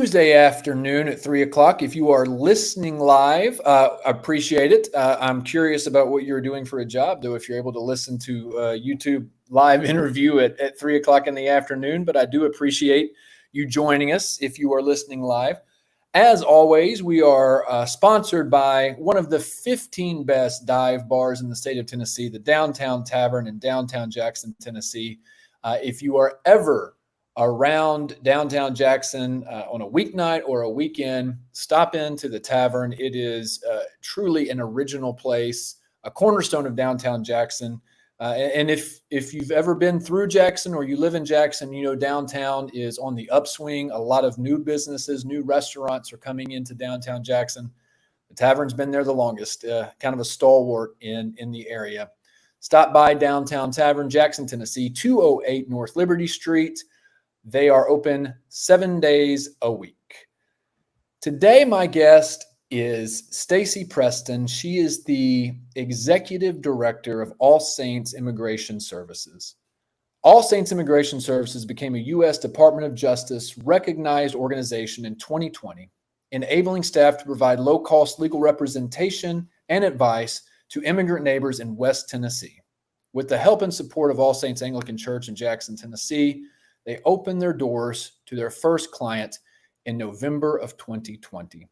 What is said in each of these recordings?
Tuesday afternoon at 3 o'clock. If you are listening live, appreciate it. I'm curious about what you're doing for a job, though, if you're able to listen to YouTube live interview at 3 o'clock in the afternoon. But I do appreciate you joining us if you are listening live. As always, we are sponsored by one of the 15 best dive bars in the state of Tennessee, the Downtown Tavern in downtown Jackson, Tennessee. If you are ever around downtown Jackson on a weeknight or a weekend, stop into the tavern. It is truly an original place, a cornerstone of downtown Jackson. And if you've ever been through Jackson or you live in Jackson, you know downtown is on the upswing. A lot of new businesses, new restaurants are coming into downtown Jackson. The tavern's been there the longest, kind of a stalwart in the area. Stop by Downtown Tavern, Jackson, Tennessee, 208 North Liberty Street. They are open 7 days a week. Today, my guest is Stacy Preston. She is the executive director of All Saints Immigration Services. All Saints Immigration Services became a U.S. Department of Justice recognized organization in 2020, enabling staff to provide low-cost legal representation and advice to immigrant neighbors in West Tennessee. With the help and support of All Saints Anglican Church in Jackson, Tennessee, they opened their doors to their first client in November of 2020.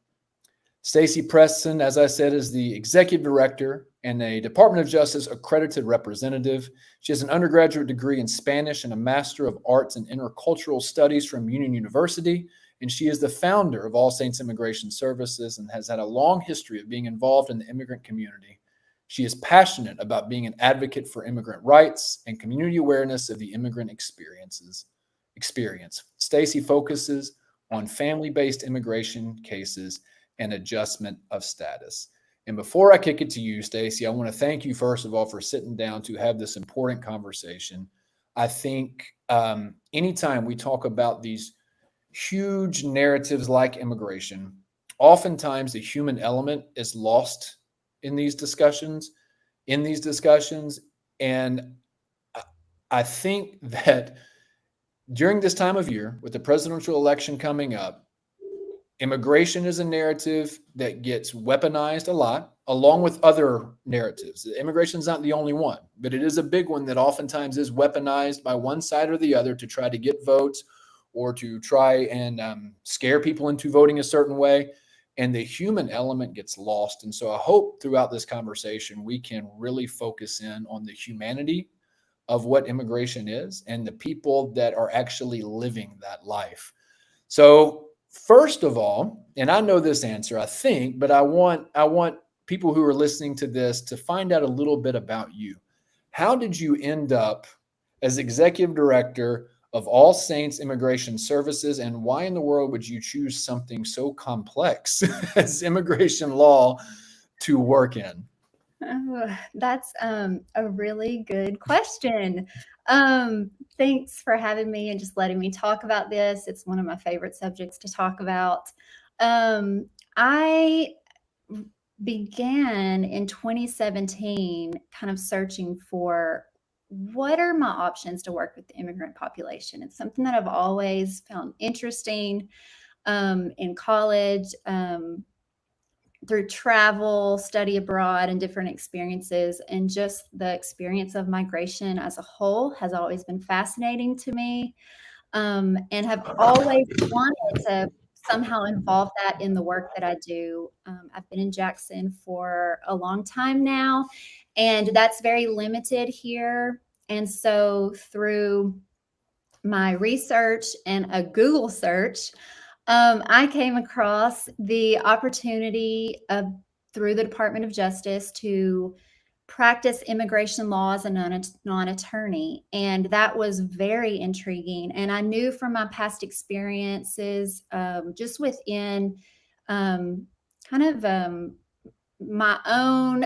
Stacy Preston, as I said, is the executive director and a Department of Justice accredited representative. She has an undergraduate degree in Spanish and a Master of Arts in Intercultural Studies from Union University. And she is the founder of All Saints Immigration Services and has had a long history of being involved in the immigrant community. She is passionate about being an advocate for immigrant rights and community awareness of the immigrant experience. Stacy focuses on family-based immigration cases and adjustment of status. And before I kick it to you, Stacy, I want to thank you, first of all, for sitting down to have this important conversation. I think anytime we talk about these huge narratives like immigration, oftentimes the human element is lost in these discussions. And I think that during this time of year, with the presidential election coming up, immigration is a narrative that gets weaponized a lot, along with other narratives. Immigration is not the only one, but it is a big one that oftentimes is weaponized by one side or the other to try to get votes or to try and scare people into voting a certain way. And the human element gets lost. And so I hope throughout this conversation, we can really focus in on the humanity of what immigration is and the people that are actually living that life. So first of all, and I know this answer, I think, but I want people who are listening to this to find out a little bit about you. How did you end up as executive director of All Saints Immigration Services, and why in the world would you choose something so complex as immigration law to work in? Oh, that's a really good question. Thanks for having me and just letting me talk about this. It's one of my favorite subjects to talk about. I began in 2017 kind of searching for what are my options to work with the immigrant population. It's something that I've always found interesting in college. Through travel, study abroad, and different experiences, and just the experience of migration as a whole has always been fascinating to me, and have always wanted to somehow involve that in the work that I do. I've been in Jackson for a long time now, and that's very limited here. And so through my research and a Google search, I came across the opportunity through the Department of Justice to practice immigration law as a non-attorney. And that was very intriguing. And I knew from my past experiences, just within my own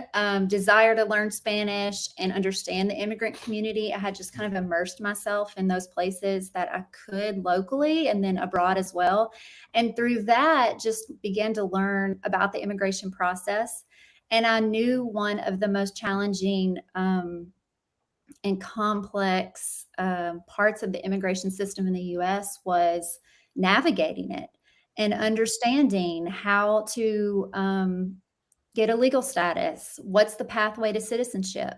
desire to learn Spanish and understand the immigrant community, I had just kind of immersed myself in those places that I could locally and then abroad as well. And through that, just began to learn about the immigration process. And I knew one of the most challenging and complex parts of the immigration system in the U.S. was navigating it. and understanding how to get a legal status, what's the pathway to citizenship.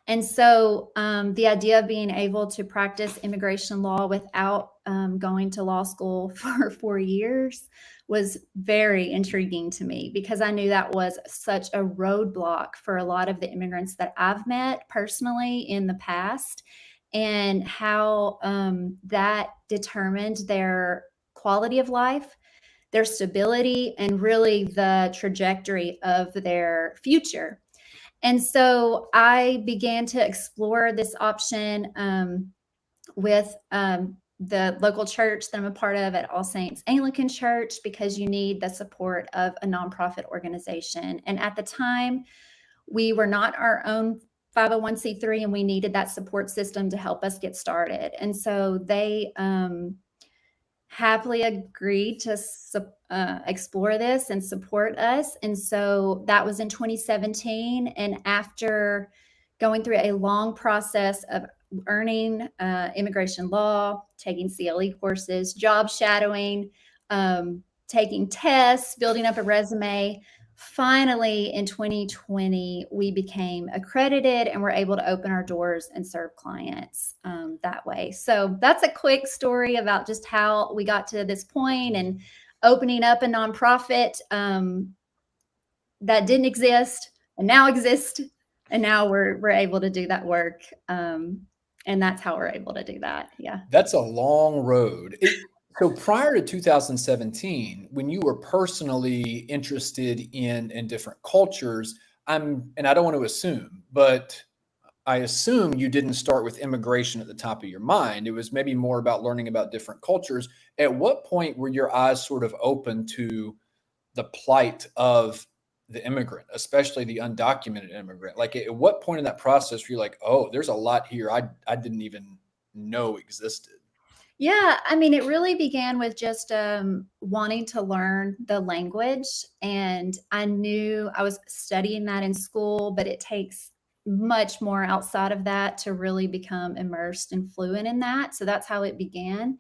And so the idea of being able to practice immigration law without going to law school for 4 years was very intriguing to me, because I knew that was such a roadblock for a lot of the immigrants that I've met personally in the past, and how that determined their quality of life, their stability, and really the trajectory of their future. And so I began to explore this option with the local church that I'm a part of at All Saints Anglican Church, because you need the support of a nonprofit organization. And at the time, we were not our own 501c3, and we needed that support system to help us get started. And so they happily agreed to explore this and support us. And so that was in 2017. And after going through a long process of earning immigration law, taking CLE courses, job shadowing, taking tests, building up a resume, finally in 2020, we became accredited and were able to open our doors and serve clients that way. So that's a quick story about just how we got to this point, and opening up a nonprofit that didn't exist and now exists. And now we're able to do that work. And that's how we're able to do that. Yeah. That's a long road. So prior to 2017, when you were personally interested in different cultures, and I don't want to assume, but I assume you didn't start with immigration at the top of your mind. It was maybe more about learning about different cultures. At what point were your eyes sort of open to the plight of the immigrant, especially the undocumented immigrant? Like, at what point in that process were you like, oh, there's a lot here I didn't even know existed? Yeah, I mean, it really began with just wanting to learn the language. And I knew I was studying that in school, but it takes much more outside of that to really become immersed and fluent in that. So that's how it began.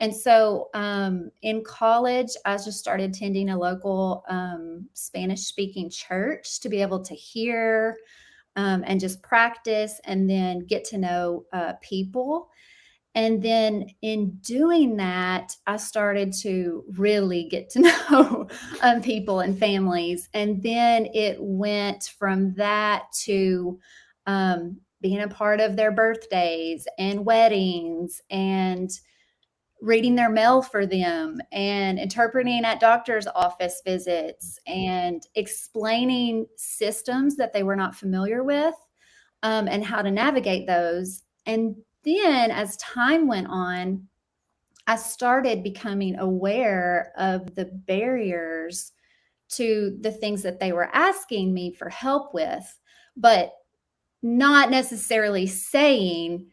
And so in college, I just started attending a local Spanish speaking church to be able to hear and just practice and then get to know people. And then in doing that, I started to really get to know people and families. And then it went from that to being a part of their birthdays and weddings, and reading their mail for them, and interpreting at doctor's office visits, and explaining systems that they were not familiar with, and how to navigate those. And then as time went on, I started becoming aware of the barriers to the things that they were asking me for help with, but not necessarily saying,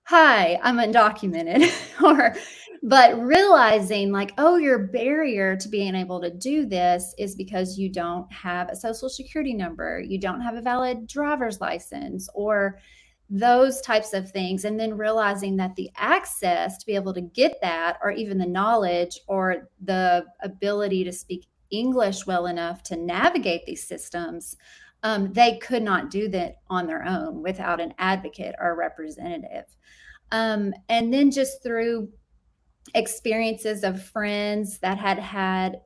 "Hi, I'm undocumented," or, but realizing like, oh, your barrier to being able to do this is because you don't have a social security number, you don't have a valid driver's license, or those types of things. And then realizing that the access to be able to get that, or even the knowledge or the ability to speak English well enough to navigate these systems, they could not do that on their own without an advocate or a representative. And then just through experiences of friends that had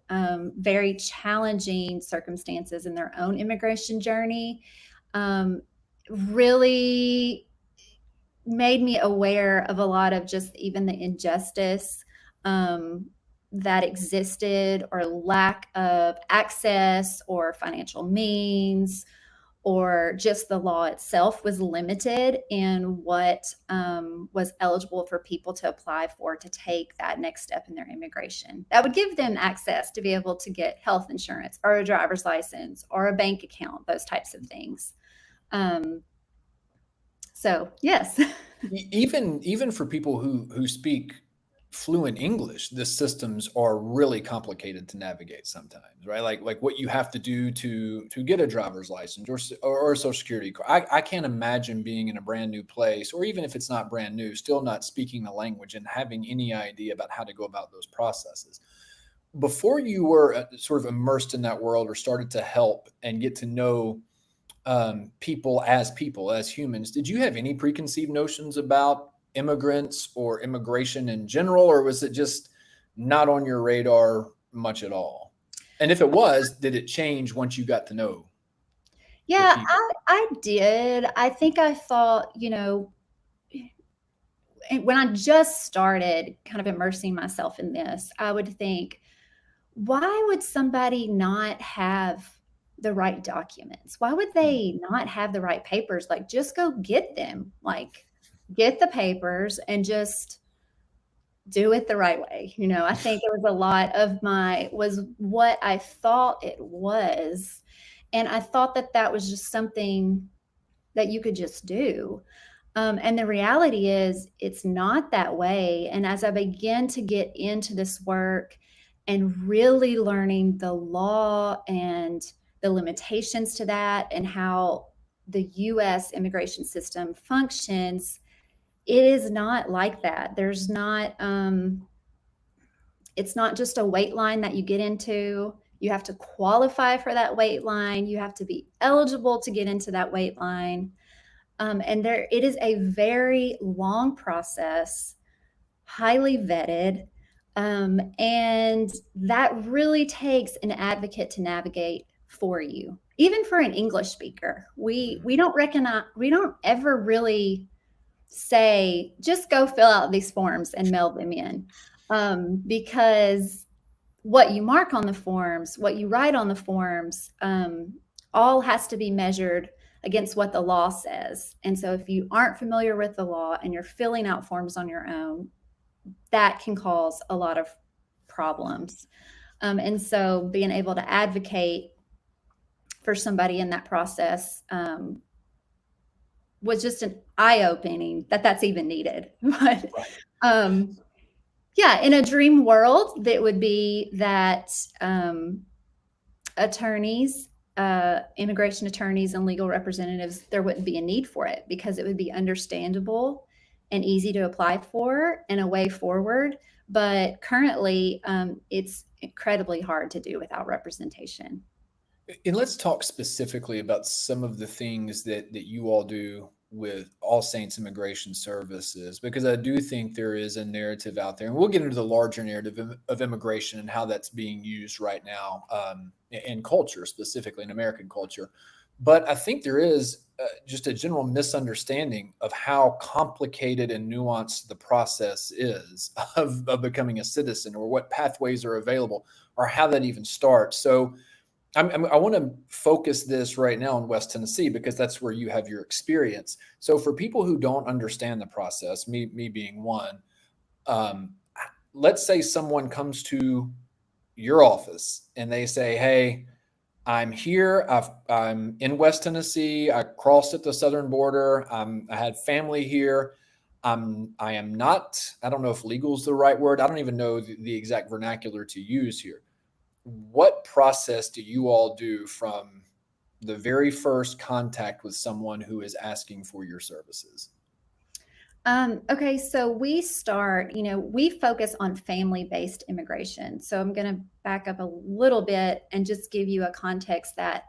very challenging circumstances in their own immigration journey, really made me aware of a lot of just even the injustice that existed, or lack of access or financial means, or just the law itself was limited in what was eligible for people to apply for to take that next step in their immigration. That would give them access to be able to get health insurance or a driver's license or a bank account, those types of things. So yes. Even for people who speak fluent English, the systems are really complicated to navigate sometimes, right? Like what you have to do to get a driver's license or a social security card. I can't imagine being in a brand new place, or even if it's not brand new, still not speaking the language and having any idea about how to go about those processes. before you were sort of immersed in that world or started to help and get to know people, as humans, did you have any preconceived notions about immigrants or immigration in general, or was it just not on your radar much at all? And if it was, did it change once you got to know the Yeah, people? I did. I think I thought, when I just started kind of immersing myself in this, I would think, why would somebody not have the right documents? Why would they not have the right papers? Like, just go get them. Like, get the papers and just do it the right way. I think it was a lot of was what I thought it was. And I thought that that was just something that you could just do. And the reality is, it's not that way. And as I began to get into this work and really learning the law and the limitations to that and how the US immigration system functions, it is not like that. It's not just a wait line that you get into. You have to qualify for that wait line. You have to be eligible to get into that wait line. And it is a very long process, highly vetted, and that really takes an advocate to navigate for you. Even for an English speaker, we don't ever really say, just go fill out these forms and mail them in, because what you mark on the forms, what you write on the forms, all has to be measured against what the law says. And so if you aren't familiar with the law and you're filling out forms on your own, that can cause a lot of problems. And so being able to advocate for somebody in that process was just an eye-opening that that's even needed. But yeah, in a dream world, that would be that attorneys, immigration attorneys and legal representatives, there wouldn't be a need for it because it would be understandable and easy to apply for and a way forward. But currently, it's incredibly hard to do without representation. And let's talk specifically about some of the things that you all do with All Saints Immigration Services, because I do think there is a narrative out there, and we'll get into the larger narrative of immigration and how that's being used right now in culture, specifically in American culture. But I think there is just a general misunderstanding of how complicated and nuanced the process is of becoming a citizen, or what pathways are available, or how that even starts. So I want to focus this right now in West Tennessee because that's where you have your experience. So for people who don't understand the process, me being one, let's say someone comes to your office and they say, "Hey, I'm here. I'm in West Tennessee. I crossed at the southern border. I had family here. I am not. I don't know if legal is the right word. I don't even know the exact vernacular to use here. What process do you all do from the very first contact with someone who is asking for your services?" Okay, so we start, we focus on family-based immigration. So I'm going to back up a little bit and just give you a context that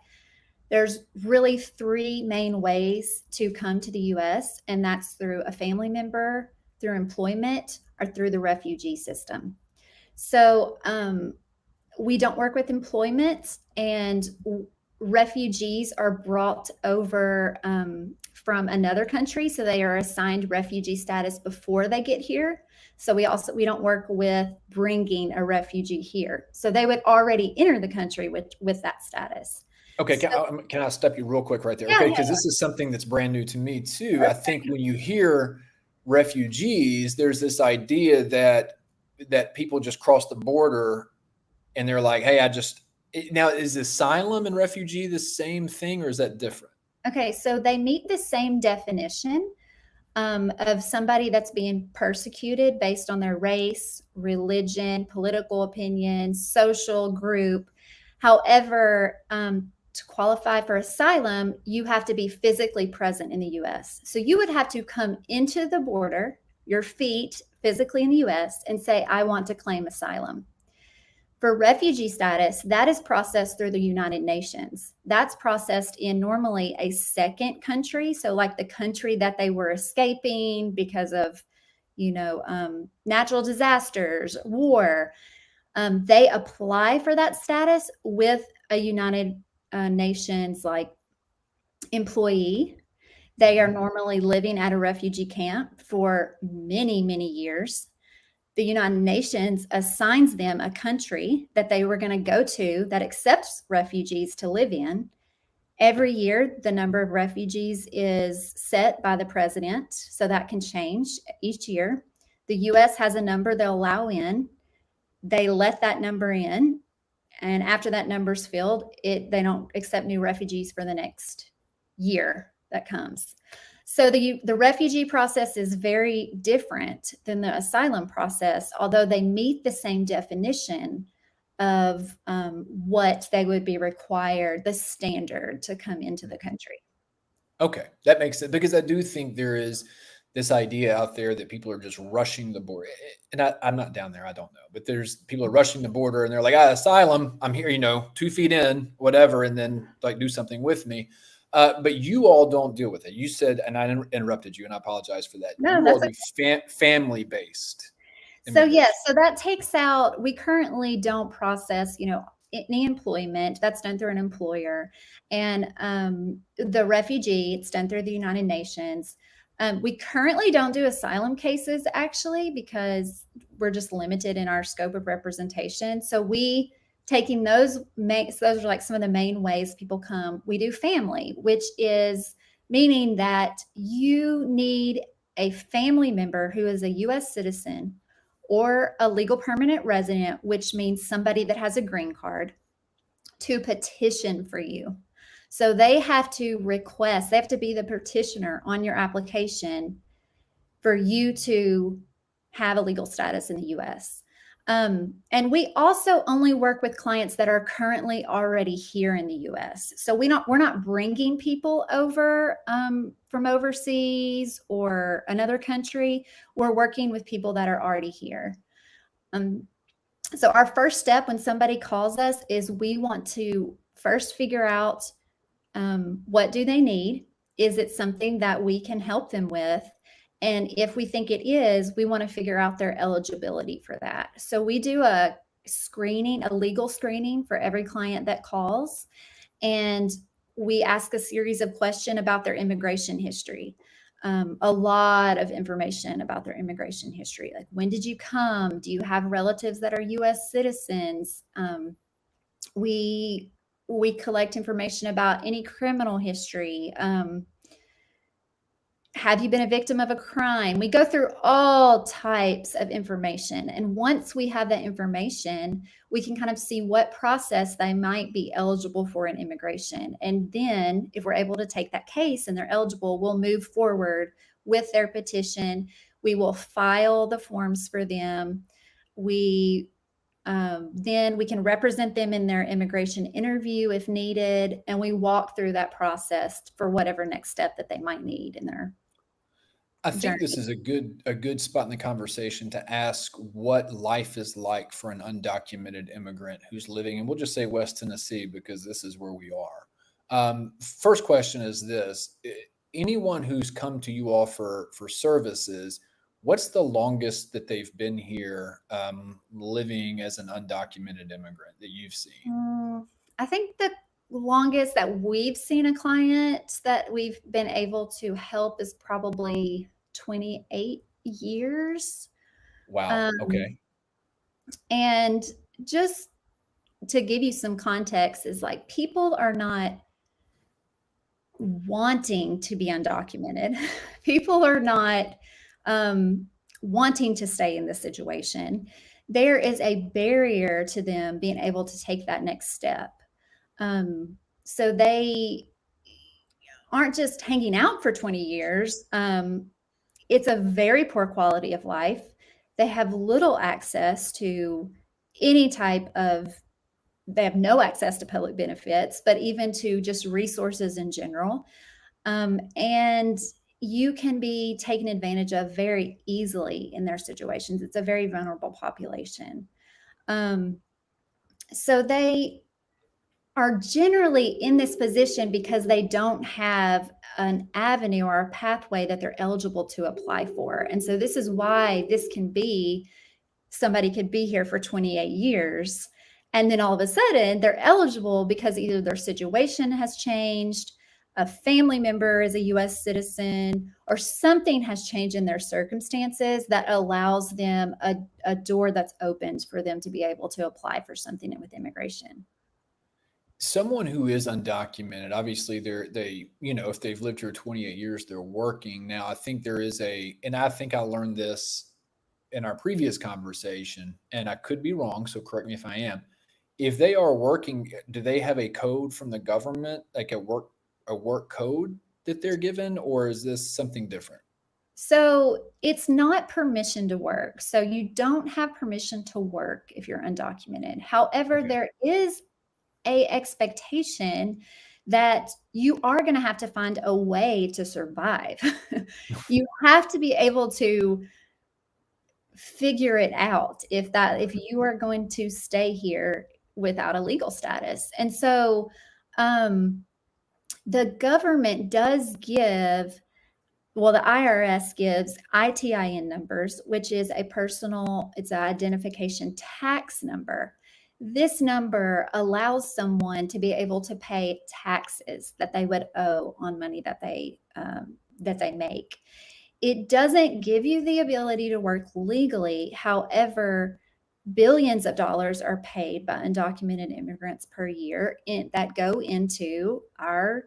there's really three main ways to come to the US, and that's through a family member, through employment, or through the refugee system. So we don't work with employment, and refugees are brought over from another country. So they are assigned refugee status before they get here. So we don't work with bringing a refugee here. So they would already enter the country with that status. Okay, So, can I stop you real quick right there? yeah, Okay, yeah, because this is something that's brand new to me too. I think when you hear refugees, there's this idea that people just cross the border and they're like, "Hey, now is asylum and refugee the same thing, or is that different?" okay, so they meet the same definition of somebody that's being persecuted based on their race, religion, political opinion, social group. However, to qualify for asylum, you have to be physically present in the US. So you would have to come into the border, your feet physically in the US, and say, "I want to claim asylum." For refugee status, that is processed through the United Nations. That's processed in normally a second country. So like the country that they were escaping because of, natural disasters, war. They apply for that status with a United Nations like employee. They are normally living at a refugee camp for many, many years. The United Nations assigns them a country that they were going to go to that accepts refugees to live in. Every year, the number of refugees is set by the president, so that can change each year. The US has a number they'll allow in. They let that number in, and after that number's filled, they don't accept new refugees for the next year that comes. So the refugee process is very different than the asylum process, although they meet the same definition of what they would be required, the standard to come into the country. Okay, that makes sense, because I do think there is this idea out there that people are just rushing the border. And I'm not down there, I don't know, but there's people are rushing the border and they're like, asylum, I'm here, 2 feet in, whatever, and then like do something with me. But you all don't deal with it. You said, and I interrupted you, and I apologize for that. No, you that's all do family-based. So yes, so that takes out, we currently don't process, any employment. That's done through an employer. And the refugee, it's done through the United Nations. We currently don't do asylum cases, actually, because we're just limited in our scope of representation. So those are like some of the main ways people come. We do family, which is meaning that you need a family member who is a US citizen or a legal permanent resident, which means somebody that has a green card, to petition for you. So they have to be the petitioner on your application for you to have a legal status in the US. And we also only work with clients that are currently already here in the US. So we're not bringing people over from overseas or another country. We're working with people that are already here. So our first step when somebody calls us is we want to first figure out what do they need? Is it something that we can help them with? And if we think it is, we want to figure out their eligibility for that. So we do a legal screening for every client that calls. And we ask a series of questions about their immigration history. A lot of information about their immigration history. Like, when did you come? Do you have relatives that are US citizens? We collect information about any criminal history. Have you been a victim of a crime? We go through all types of information. And once we have that information, we can kind of see what process they might be eligible for in immigration. And then if we're able to take that case and they're eligible, we'll move forward with their petition. We will file the forms for them. Then we can represent them in their immigration interview if needed. And we walk through that process for whatever next step that they might need in their I think this is a good spot in the conversation to ask what life is like for an undocumented immigrant who's living, and we'll just say West Tennessee because this is where we are. First question is this: anyone who's come to you all for services, what's the longest that they've been here living as an undocumented immigrant that you've seen? I think the longest that we've seen a client that we've been able to help is probably 28 years. Wow. Okay. And just to give you some context is like, people are not wanting to be undocumented. People are not wanting to stay in this situation. There is a barrier to them being able to take that next step. So they aren't just hanging out for 20 years. It's a very poor quality of life. They have little access to any type of, they have no access to public benefits, but even to just resources in general. And you can be taken advantage of very easily in their situations. It's a very vulnerable population. So they are generally in this position because they don't have an avenue or a pathway that they're eligible to apply for. And so this is why this can be somebody could be here for 28 years and then all of a sudden they're eligible because either their situation has changed, a family member is a US citizen, or something has changed in their circumstances that allows them a door that's opened for them to be able to apply for something with immigration. Someone who is undocumented, obviously they, if they've lived here 28 years, they're working. Now, I think there is and I think I learned this in our previous conversation, and I could be wrong, so correct me if I am. If they are working, do they have a code from the government, like a work code that they're given, or is this something different? So it's not permission to work. So you don't have permission to work if you're undocumented. However, Okay. there is a expectation that you are going to have to find a way to survive. You have to be able to figure it out if you are going to stay here without a legal status. And so the government does give, well, the IRS gives ITIN numbers, which is it's an identification tax number. This number allows someone to be able to pay taxes that they would owe on money that they make. It doesn't give you the ability to work legally. However, billions of dollars are paid by undocumented immigrants per year that go into our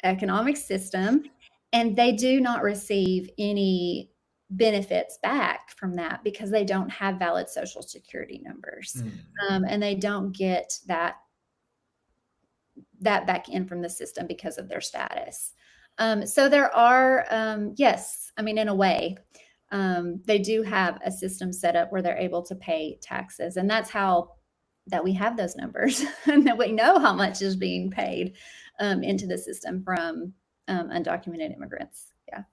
economic system, and they do not receive any benefits back from that because they don't have valid social security numbers. And they don't get that back in from the system because of their status. So there are, yes, I mean, in a way, they do have a system set up where they're able to pay taxes, and that's how that we have those numbers and that we know how much is being paid into the system from undocumented immigrants. Yeah.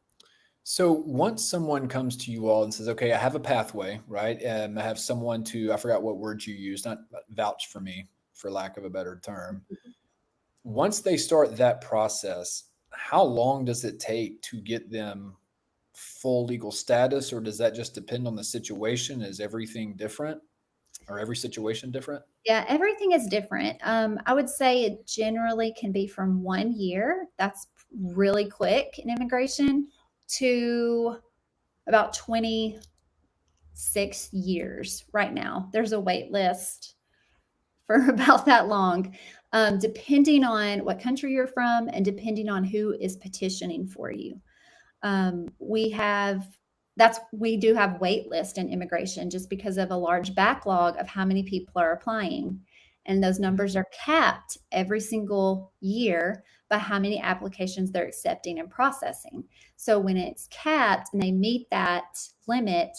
So once someone comes to you all and says, "Okay, I have a pathway, right? I have someone I forgot what word you used, not vouch for me, for lack of a better term." Once they start that process, how long does it take to get them full legal status, or does that just depend on the situation? Is everything different, or every situation different? Yeah, everything is different. I would say it generally can be from 1 year. That's really quick in immigration to about 26 years right now. There's a wait list for about that long, depending on what country you're from and depending on who is petitioning for you. We do have wait list in immigration just because of a large backlog of how many people are applying. And those numbers are capped every single year by how many applications they're accepting and processing. So when it's capped and they meet that limit,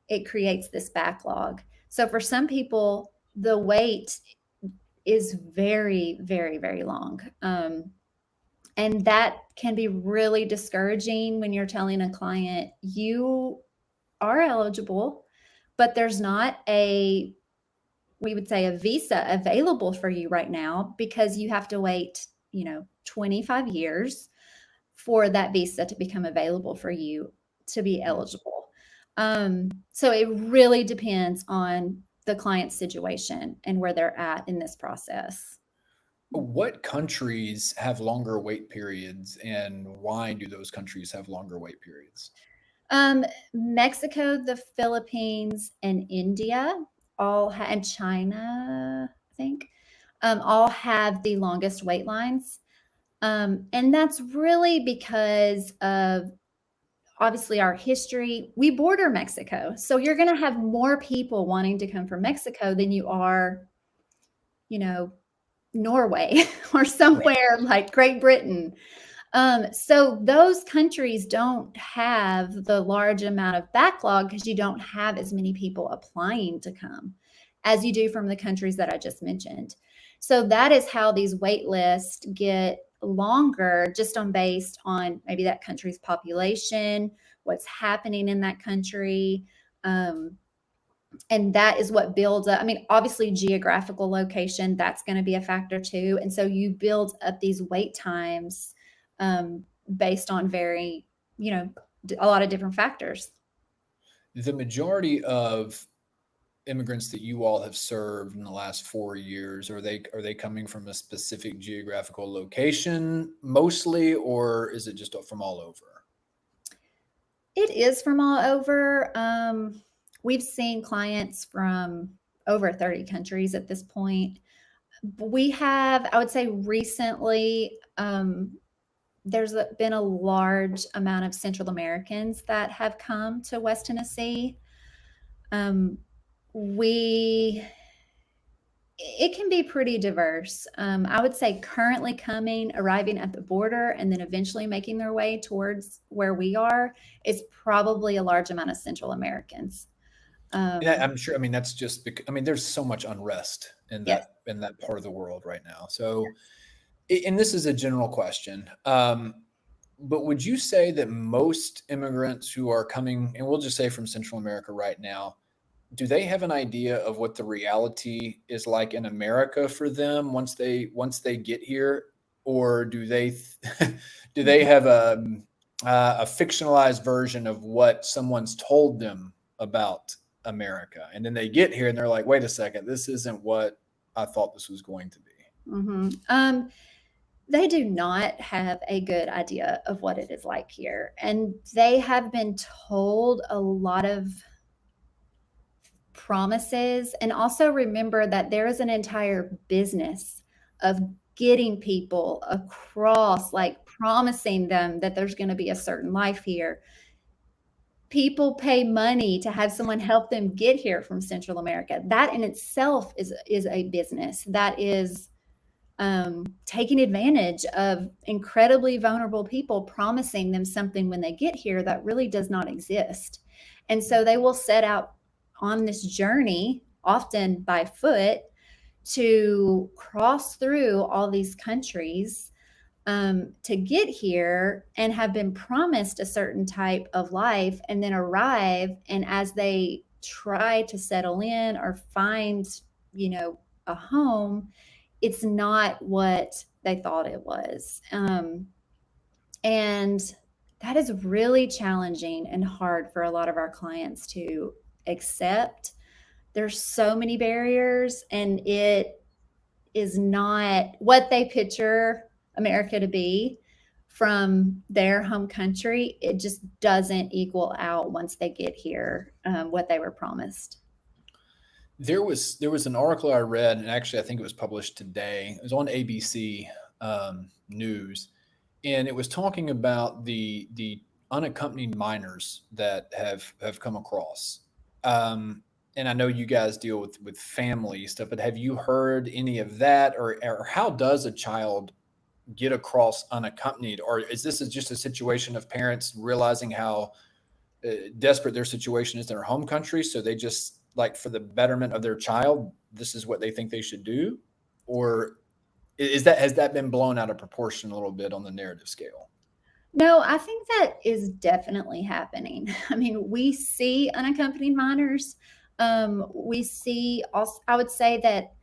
it creates this backlog. So for some people, the wait is very, very, very long. And that can be really discouraging when you're telling a client, you are eligible, but there's not we would say a visa available for you right now because you have to wait, 25 years for that visa to become available for you to be eligible. So it really depends on the client's situation and where they're at in this process. What countries have longer wait periods, and why do those countries have longer wait periods? Mexico, the Philippines, and India and China, I think, all have the longest wait lines. And that's really because of obviously our history. We border Mexico. So you're going to have more people wanting to come from Mexico than you are, Norway or somewhere like Great Britain. So those countries don't have the large amount of backlog because you don't have as many people applying to come as you do from the countries that I just mentioned. So that is how these wait lists get longer, just based on maybe that country's population, what's happening in that country. And that is what builds up. I mean, obviously, geographical location, that's going to be a factor too. And so you build up these wait times based on a lot of different factors. The majority of immigrants that you all have served in the last 4 years, are they coming from a specific geographical location mostly, or is it just from all over? It is from all over. We've seen clients from over 30 countries at this point. We have, I would say recently, there's been a large amount of Central Americans that have come to West Tennessee. It can be pretty diverse. I would say currently arriving at the border, and then eventually making their way towards where we are is probably a large amount of Central Americans. I'm sure. I mean, that's just because, I mean, there's so much unrest in Yes. that part of the world right now. So, and this is a general question, but would you say that most immigrants who are coming, and we'll just say from Central America right now, do they have an idea of what the reality is like in America for them once they get here, or do they do they have a fictionalized version of what someone's told them about America, and then they get here and they're like, wait a second, this isn't what I thought this was going to be? Mm-hmm. They do not have a good idea of what it is like here, and they have been told a lot of promises. And also remember that there is an entire business of getting people across, like promising them that there's going to be a certain life here. People pay money to have someone help them get here from Central America. That in itself is a business that is taking advantage of incredibly vulnerable people, promising them something when they get here that really does not exist. And so they will set out on this journey, often by foot, to cross through all these countries to get here, and have been promised a certain type of life, and then arrive. And as they try to settle in or find, a home, it's not what they thought it was. And that is really challenging and hard for a lot of our clients to accept. There's so many barriers, and it is not what they picture America to be from their home country. It just doesn't equal out once they get here what they were promised. There was an article I read, and actually I think it was published today. It was on ABC News, and it was talking about the unaccompanied minors that have come across. And I know you guys deal with family stuff, but have you heard any of that, or how does a child get across unaccompanied, or is this just a situation of parents realizing how desperate their situation is in their home country, so they just, like, for the betterment of their child, this is what they think they should do? Or has that been blown out of proportion a little bit on the narrative scale? No, I think that is definitely happening. I mean, we see unaccompanied minors. We see also, I would say that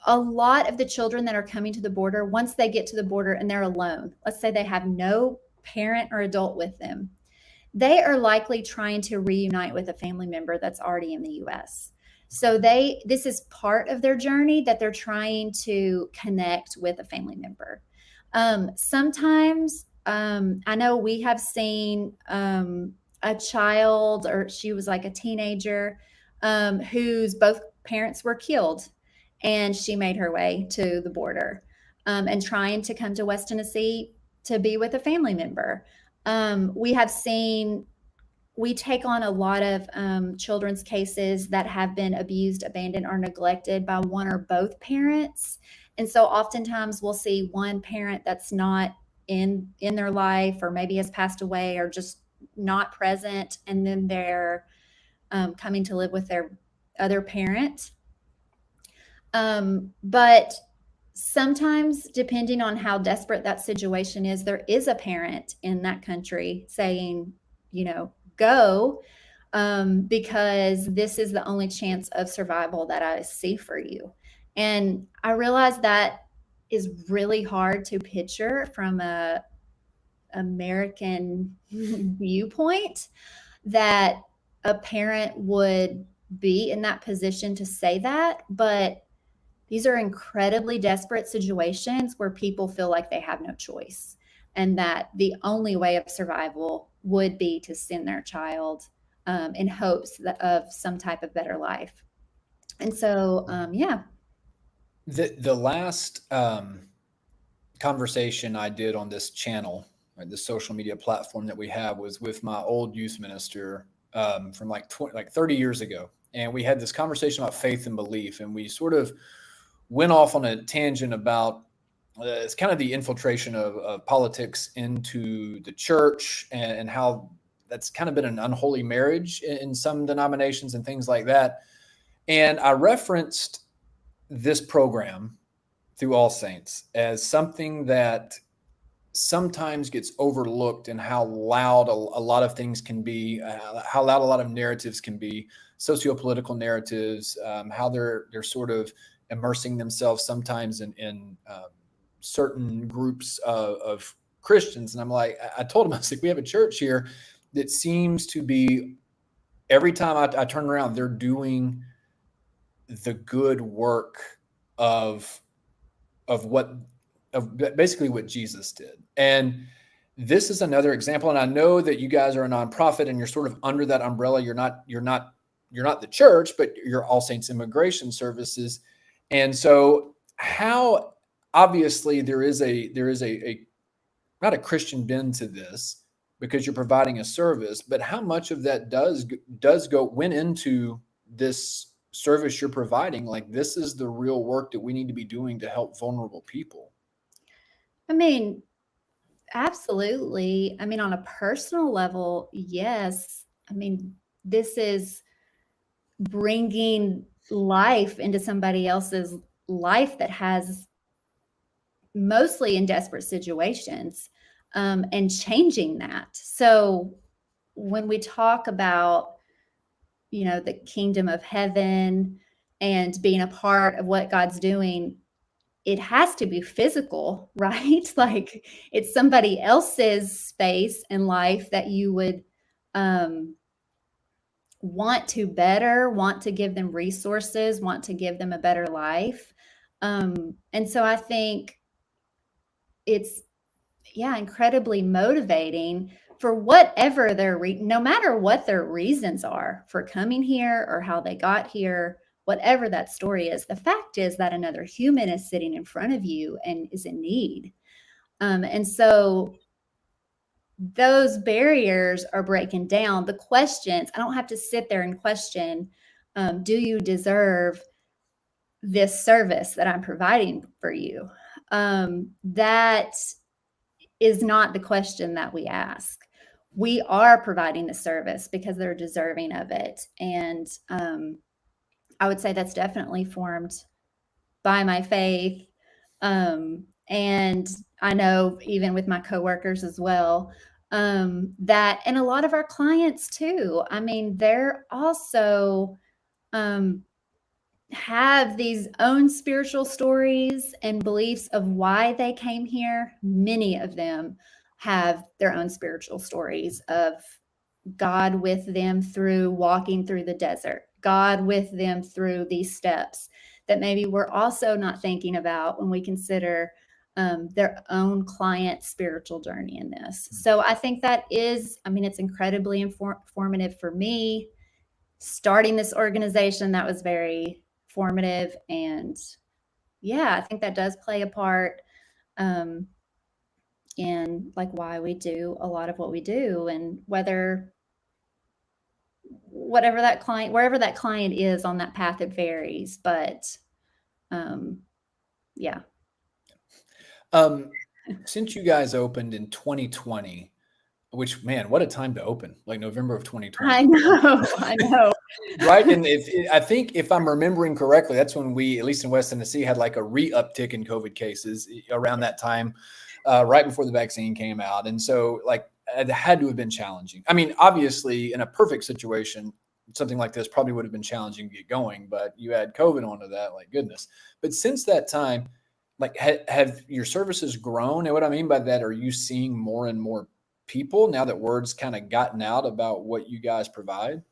a lot of the children that are coming to the border, once they get to the border and they're alone, let's say they have no parent or adult with them, they are likely trying to reunite with a family member that's already in the US. So this is part of their journey, that they're trying to connect with a family member. Sometimes I know we have seen a child, or she was like a teenager, whose both parents were killed, and she made her way to the border and trying to come to West Tennessee to be with a family member. We take on a lot of children's cases that have been abused, abandoned, or neglected by one or both parents. And so oftentimes we'll see one parent that's not in their life, or maybe has passed away, or just not present, and then they're coming to live with their other parent. But sometimes, depending on how desperate that situation is, there is a parent in that country saying, go. because this is the only chance of survival that I see for you. And I realize that is really hard to picture from a American viewpoint, that a parent would be in that position to say that. But these are incredibly desperate situations where people feel like they have no choice, and that the only way of survival would be to send their child in hopes of some type of better life. And so, yeah. The last conversation I did on this channel, right, the social media platform that we have, was with my old youth minister from like 30 years ago. And we had this conversation about faith and belief. And we sort of went off on a tangent about it's kind of the infiltration of politics into the church, and how that's kind of been an unholy marriage in some denominations and things like that. And I referenced this program through All Saints as something that sometimes gets overlooked, and how loud a lot of things can be, how loud a lot of narratives can be, socio-political narratives, how they're sort of immersing themselves sometimes in certain groups of Christians. And I'm like, I told him, I was like, we have a church here that seems to be, every time I turn around, they're doing the good work of basically what Jesus did. And this is another example. And I know that you guys are a nonprofit and you're sort of under that umbrella. You're not the church, but you're All Saints Immigration Services. And so how, obviously there is a not a Christian bend to this, because you're providing a service, but how much of that went into this service you're providing? Like, this is the real work that we need to be doing to help vulnerable people. I mean, absolutely. I mean, on a personal level, yes. I mean, this is bringing life into somebody else's life that has mostly in desperate situations, and changing that. So when we talk about, the kingdom of heaven and being a part of what God's doing, it has to be physical, right? Like, it's somebody else's space and life that you would want to give them resources, want to give them a better life. And so I think it's, incredibly motivating for whatever no matter what their reasons are for coming here or how they got here, whatever that story is. The fact is that another human is sitting in front of you and is in need. And so those barriers are breaking down. The questions, I don't have to sit there and question, do you deserve this service that I'm providing for you? That is not the question that we ask. We are providing the service because they're deserving of it. And I would say that's definitely formed by my faith. And I know even with my coworkers as well, that, and a lot of our clients too, I mean, they're also have these own spiritual stories and beliefs of why they came here. Many of them have their own spiritual stories of God with them through walking through the desert, God with them through these steps that maybe we're also not thinking about when we consider their own client spiritual journey in this. So I think that is, it's incredibly informative for me. Starting this organization, that was very formative. And I think that does play a part in like why we do a lot of what we do, and wherever that client is on that path, it varies. But since you guys opened in 2020, which, man, what a time to open, like November of 2020. I know. Right. And I think if I'm remembering correctly, that's when we, at least in West Tennessee, had like a re-uptick in COVID cases around that time, right before the vaccine came out. And so, like, it had to have been challenging. I mean, obviously, in a perfect situation, something like this probably would have been challenging to get going, but you add COVID onto that, like goodness. But since that time, like have your services grown? And what I mean by that, are you seeing more and more people now that word's kind of gotten out about what you guys provide?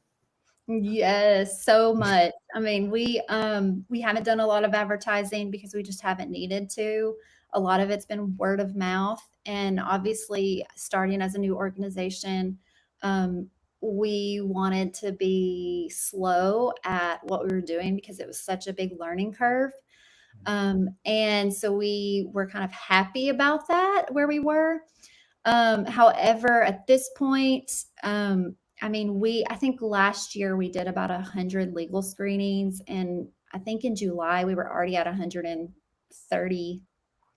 Yes, so much. I mean, we haven't done a lot of advertising because we just haven't needed to. A lot of it's been word of mouth, and obviously starting as a new organization, um, we wanted to be slow at what we were doing because it was such a big learning curve. And so we were kind of happy about that where we were. However, at this point, I mean, I think last year we did about 100 legal screenings, and I think in July we were already at 130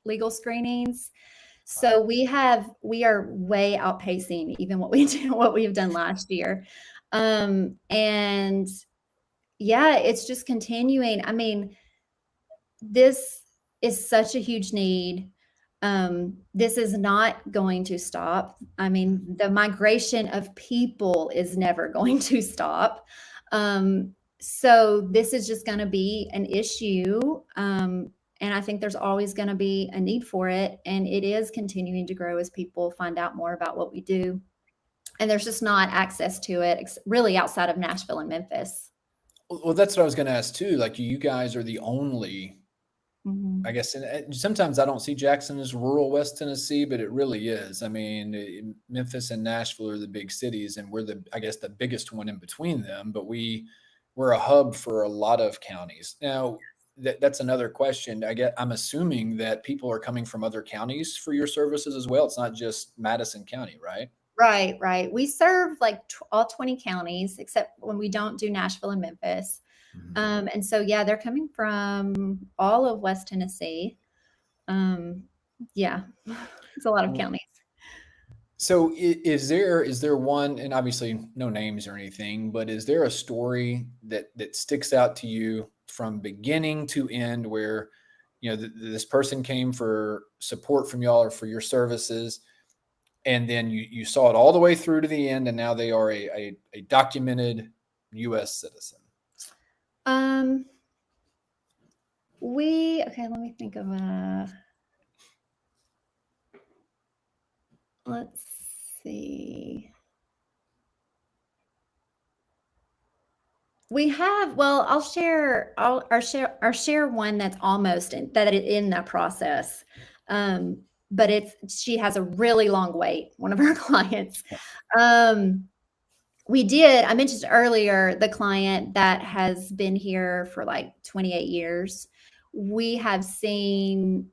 legal screenings. So we are way outpacing even what we've done last year. And yeah, it's just continuing. I mean, this is such a huge need. This is not going to stop. I mean, the migration of people is never going to stop. So this is just going to be an issue. And I think there's always going to be a need for it. And it is continuing to grow as people find out more about what we do. And there's just not access to it really outside of Nashville and Memphis. Well, that's what I was going to ask too. Like, you guys are the only, Mhm. I guess, and sometimes I don't see Jackson as rural West Tennessee, but it really is. I mean, Memphis and Nashville are the big cities, and we're I guess, the biggest one in between them. But we're a hub for a lot of counties. Now, that's another question. I'm assuming that people are coming from other counties for your services as well. It's not just Madison County, right? Right, right. We serve like all 20 counties, except when we don't do Nashville and Memphis. And so, yeah, they're coming from all of West Tennessee. Yeah, it's a lot of counties. So is there one, and obviously no names or anything, but is there a story that sticks out to you from beginning to end where, this person came for support from y'all or for your services, and then you saw it all the way through to the end, and now they are a documented U.S. citizen? Okay, let me think of let's see. We have, well, I'll share one that's almost in that process. But she has a really long wait, one of our clients. I mentioned earlier the client that has been here for like 28 years. We have seen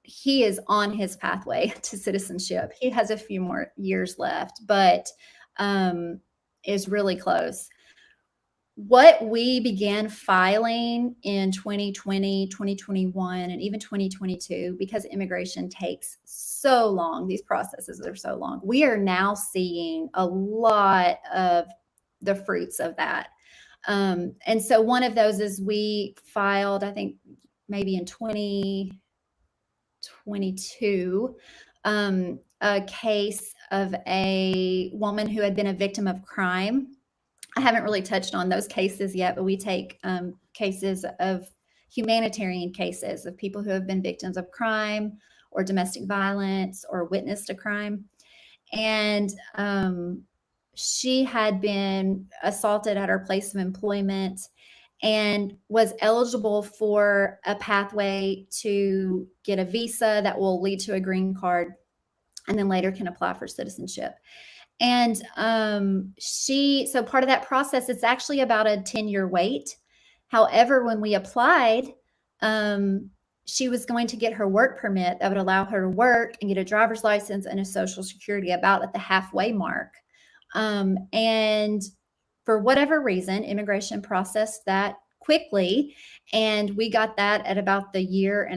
he is on his pathway to citizenship. He has a few more years left, but is really close. What we began filing in 2020, 2021, and even 2022, because immigration takes so long, these processes are so long, we are now seeing a lot of the fruits of that. And so one of those is we filed, I think maybe in 2022, a case of a woman who had been a victim of crime. I haven't really touched on those cases yet, but we take cases of humanitarian cases of people who have been victims of crime or domestic violence or witnessed a crime. And she had been assaulted at her place of employment and was eligible for a pathway to get a visa that will lead to a green card, and then later can apply for citizenship. And so part of that process, it's actually about a 10-year wait. However, when we applied, she was going to get her work permit that would allow her to work and get a driver's license and a social security about at the halfway mark. And for whatever reason, immigration processed that quickly, and we got that at about the 1.5 year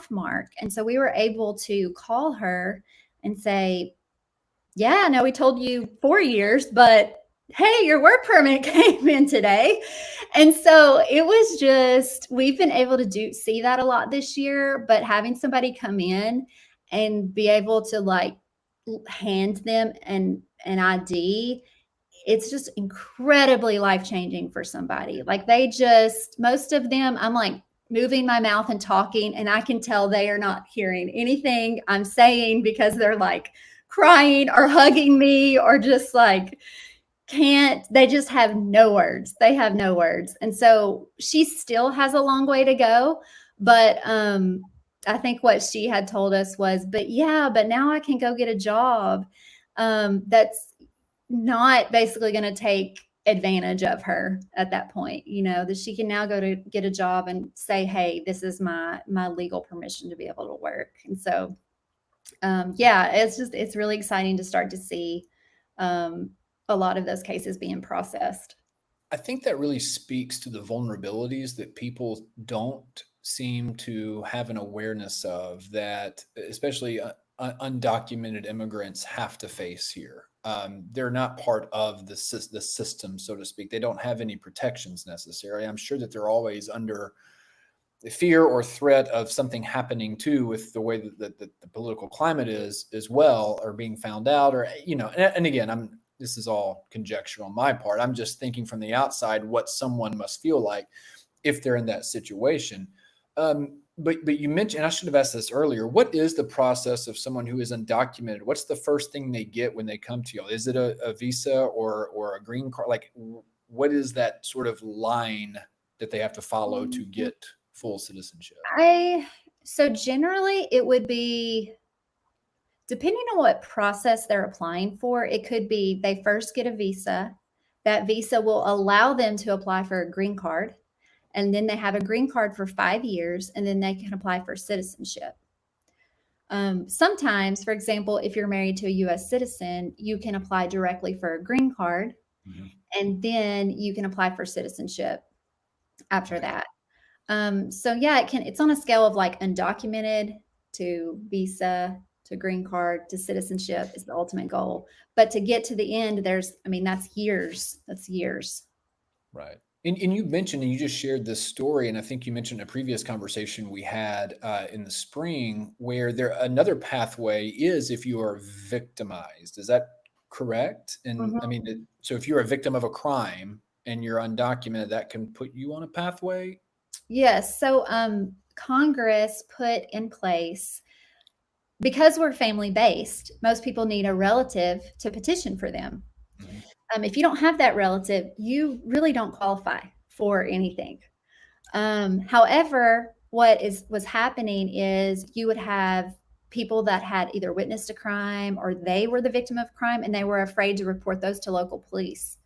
mark. And so we were able to call her and say, yeah, no, we told you 4 years, but hey, your work permit came in today. And so it was just, we've been able to see that a lot this year, but having somebody come in and be able to like hand them an ID, it's just incredibly life-changing for somebody. Like most of them, I'm like moving my mouth and talking, and I can tell they are not hearing anything I'm saying because they're like crying or hugging me or just like they just have no words. They have no words. And so she still has a long way to go. But I think what she had told us was, but now I can go get a job that's not basically going to take advantage of her at that point, that she can now go to get a job and say, hey, this is my legal permission to be able to work. And so it's really exciting to start to see a lot of those cases being processed. I think that really speaks to the vulnerabilities that people don't seem to have an awareness of, that especially undocumented immigrants have to face here. They're not part of the system, so to speak. They don't have any protections necessarily. I'm sure that they're always under the fear or threat of something happening too, with the way that the political climate is as well, or being found out, or, and again, this is all conjecture on my part. I'm just thinking from the outside what someone must feel like if they're in that situation. But you mentioned, I should have asked this earlier, what is the process of someone who is undocumented? What's the first thing they get when they come to you? Is it a visa or a green card? Like, what is that sort of line that they have to follow to get full citizenship? So generally it would be, depending on what process they're applying for, it could be they first get a visa. That visa will allow them to apply for a green card. And then they have a green card for 5 years, and then they can apply for citizenship. Sometimes, for example, if you're married to a U.S. citizen, you can apply directly for a green card, and then you can apply for citizenship after that. It's on a scale of like undocumented to visa to green card to citizenship is the ultimate goal. But to get to the end, that's years. That's years. Right. And you mentioned, and you just shared this story, and I think you mentioned a previous conversation we had in the spring, where another pathway is if you are victimized. Is that correct? And so if you're a victim of a crime and you're undocumented, that can put you on a pathway? Yes. So Congress put in place, because we're family-based, most people need a relative to petition for them. If you don't have that relative, you really don't qualify for anything. However, what was happening is you would have people that had either witnessed a crime or they were the victim of crime, and they were afraid to report those to local police.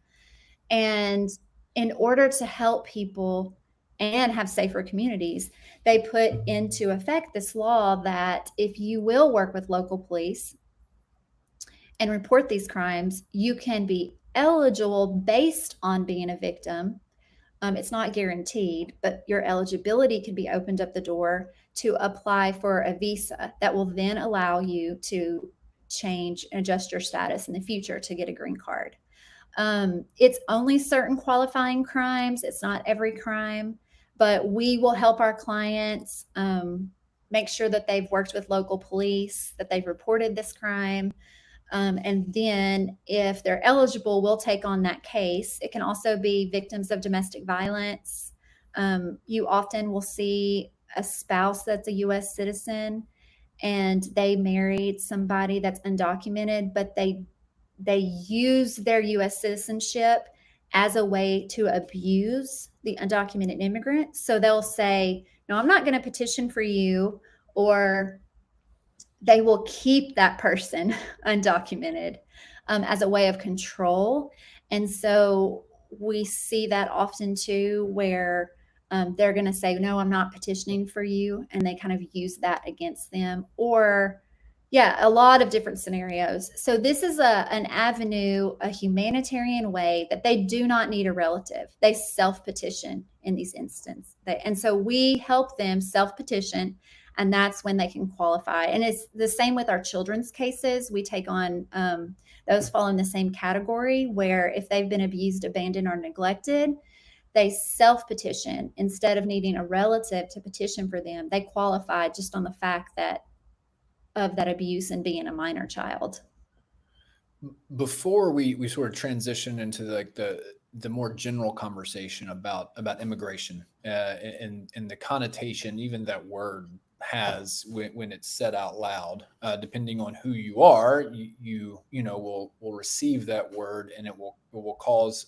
And in order to help people and have safer communities, they put into effect this law that if you will work with local police and report these crimes, you can be eligible based on being a victim. It's not guaranteed, but your eligibility can be opened up the door to apply for a visa that will then allow you to change and adjust your status in the future to get a green card. It's only certain qualifying crimes. It's not every crime, but we will help our clients make sure that they've worked with local police, that they've reported this crime. And then if they're eligible, we'll take on that case. It can also be victims of domestic violence. You often will see a spouse that's a U.S. citizen and they married somebody that's undocumented, but they use their U.S. citizenship as a way to abuse the undocumented immigrant. So they'll say, no, I'm not going to petition for you, or they will keep that person undocumented as a way of control. And so we see that often too, where they're going to say, no, I'm not petitioning for you. And they kind of use that against them, or a lot of different scenarios. So this is an avenue, a humanitarian way that they do not need a relative. They self-petition in these instances. And so we help them self-petition, and that's when they can qualify. And it's the same with our children's cases. We take on those fall in the same category, where if they've been abused, abandoned, or neglected, they self-petition instead of needing a relative to petition for them. They qualify just on the fact of that abuse and being a minor child. Before we sort of transition into like the more general conversation about immigration, and the connotation even that word has when it's said out loud, depending on who you are, you know will receive that word, and it will cause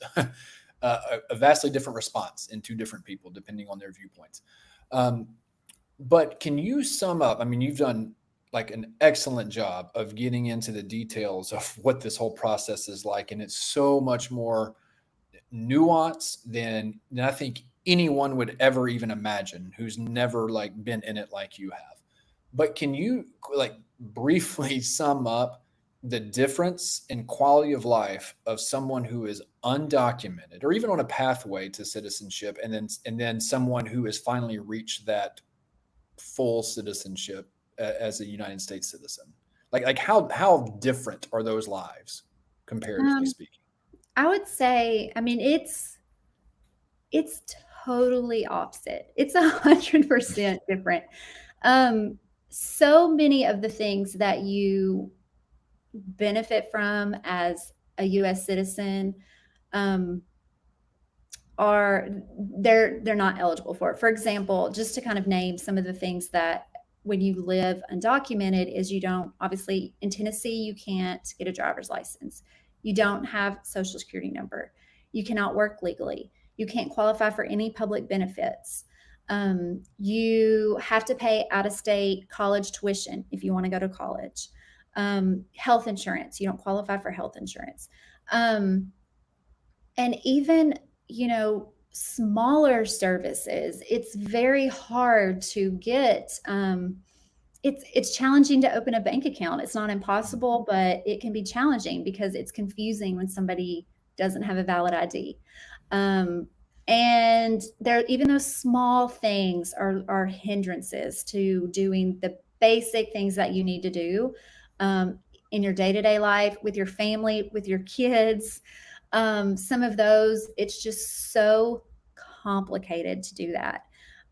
a vastly different response in two different people depending on their viewpoints. Um, but can you sum up? I mean, you've done like an excellent job of getting into the details of what this whole process is like, and it's so much more nuanced than I think anyone would ever even imagine who's never like been in it like you have. But can you like briefly sum up the difference in quality of life of someone who is undocumented or even on a pathway to citizenship, and then someone who has finally reached that full citizenship as a United States citizen? Like how different are those lives comparatively Um, speaking? I would say, I mean, it's totally opposite. It's 100% different. Um, so many of the things that you benefit from as a U.S. citizen, um, are they're not eligible for it. For example, just to kind of name some of the things that when you live undocumented is you don't, obviously in Tennessee you can't get a driver's license. You don't have social security number. You cannot work legally. You can't qualify for any public benefits. You have to pay out of state college tuition if you want to go to college. Health insurance, you don't qualify for health insurance. And even, smaller services, it's very hard to get. It's challenging to open a bank account. It's not impossible, but it can be challenging because it's confusing when somebody doesn't have a valid ID. Um, and there, even those small things are hindrances to doing the basic things that you need to do, in your day-to-day life with your family, with your kids. Some of those, it's just so complicated to do that.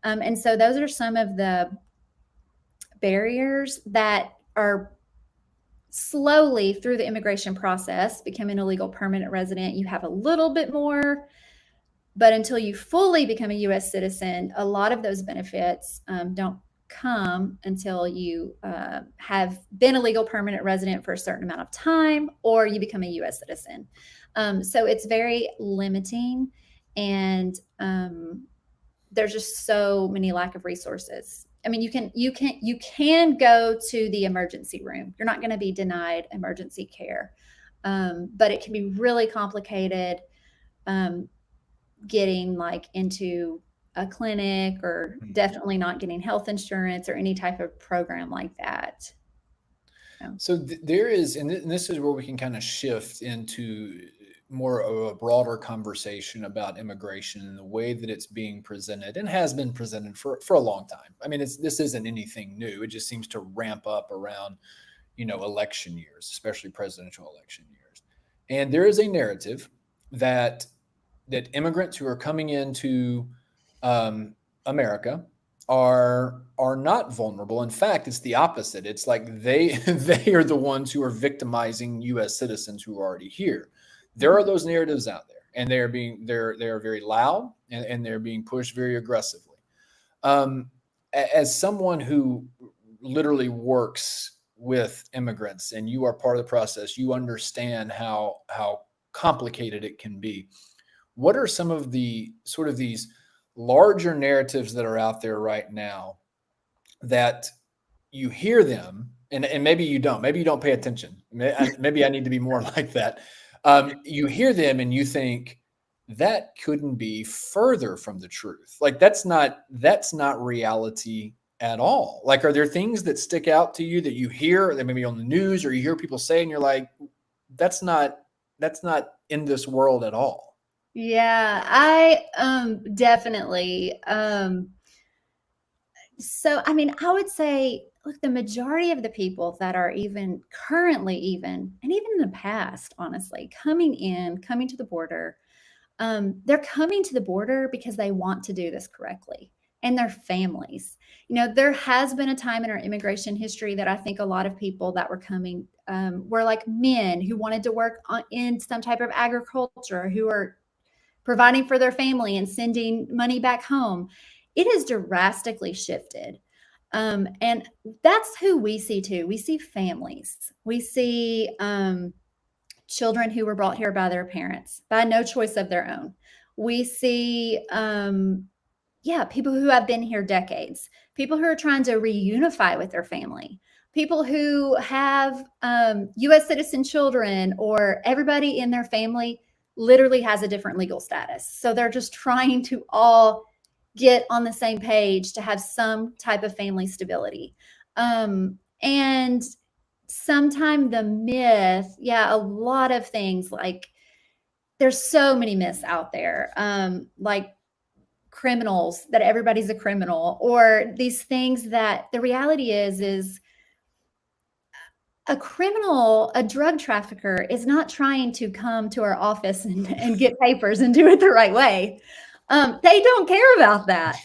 And so those are some of the barriers that are slowly through the immigration process becoming a legal permanent resident. You have a little bit more, but until you fully become a U.S. citizen, a lot of those benefits don't come until you have been a legal permanent resident for a certain amount of time or you become a U.S. citizen. So it's very limiting, and there's just so many lack of resources. I mean, you can go to the emergency room. You're not going to be denied emergency care, but it can be really complicated getting like into a clinic, or definitely not getting health insurance or any type of program like that. So there is, and this is where we can kind of shift into more of a broader conversation about immigration and the way that it's being presented and has been presented for a long time. I mean, this isn't anything new. It just seems to ramp up around, election years, especially presidential election years. And there is a narrative that immigrants who are coming into America are not vulnerable. In fact, it's the opposite. It's like they they are the ones who are victimizing U.S. citizens who are already here. There are those narratives out there, and they are very loud, and they're being pushed very aggressively. As someone who literally works with immigrants, and you are part of the process, you understand how complicated it can be. What are some of the sort of these larger narratives that are out there right now that you hear them, and maybe you don't pay attention. Maybe I need to be more like that. You hear them and you think that couldn't be further from the truth. Like that's not reality at all. Like, are there things that stick out to you that you hear that maybe on the news or you hear people say and you're like, that's not in this world at all? Yeah, I definitely. So I mean, I would say, look, the majority of the people that are even currently, even and even in the past, honestly, coming to the border, they're coming to the border because they want to do this correctly. and their families. You know, there has been a time in our immigration history that I think a lot of people that were coming were like men who wanted to work in some type of agriculture, who are providing for their family and sending money back home. It has drastically shifted. And that's who we see too. We see families. We see children who were brought here by their parents by no choice of their own. We see, people who have been here decades, people who are trying to reunify with their family, people who have US citizen children, or everybody in their family literally has a different legal status. So they're just trying to all get on the same page to have some type of family stability. And sometimes the myth, a lot of things, like there's so many myths out there, like criminals, that everybody's a criminal, or these things that the reality is a criminal, a drug trafficker is not trying to come to our office and get papers and do it the right way. They don't care about that.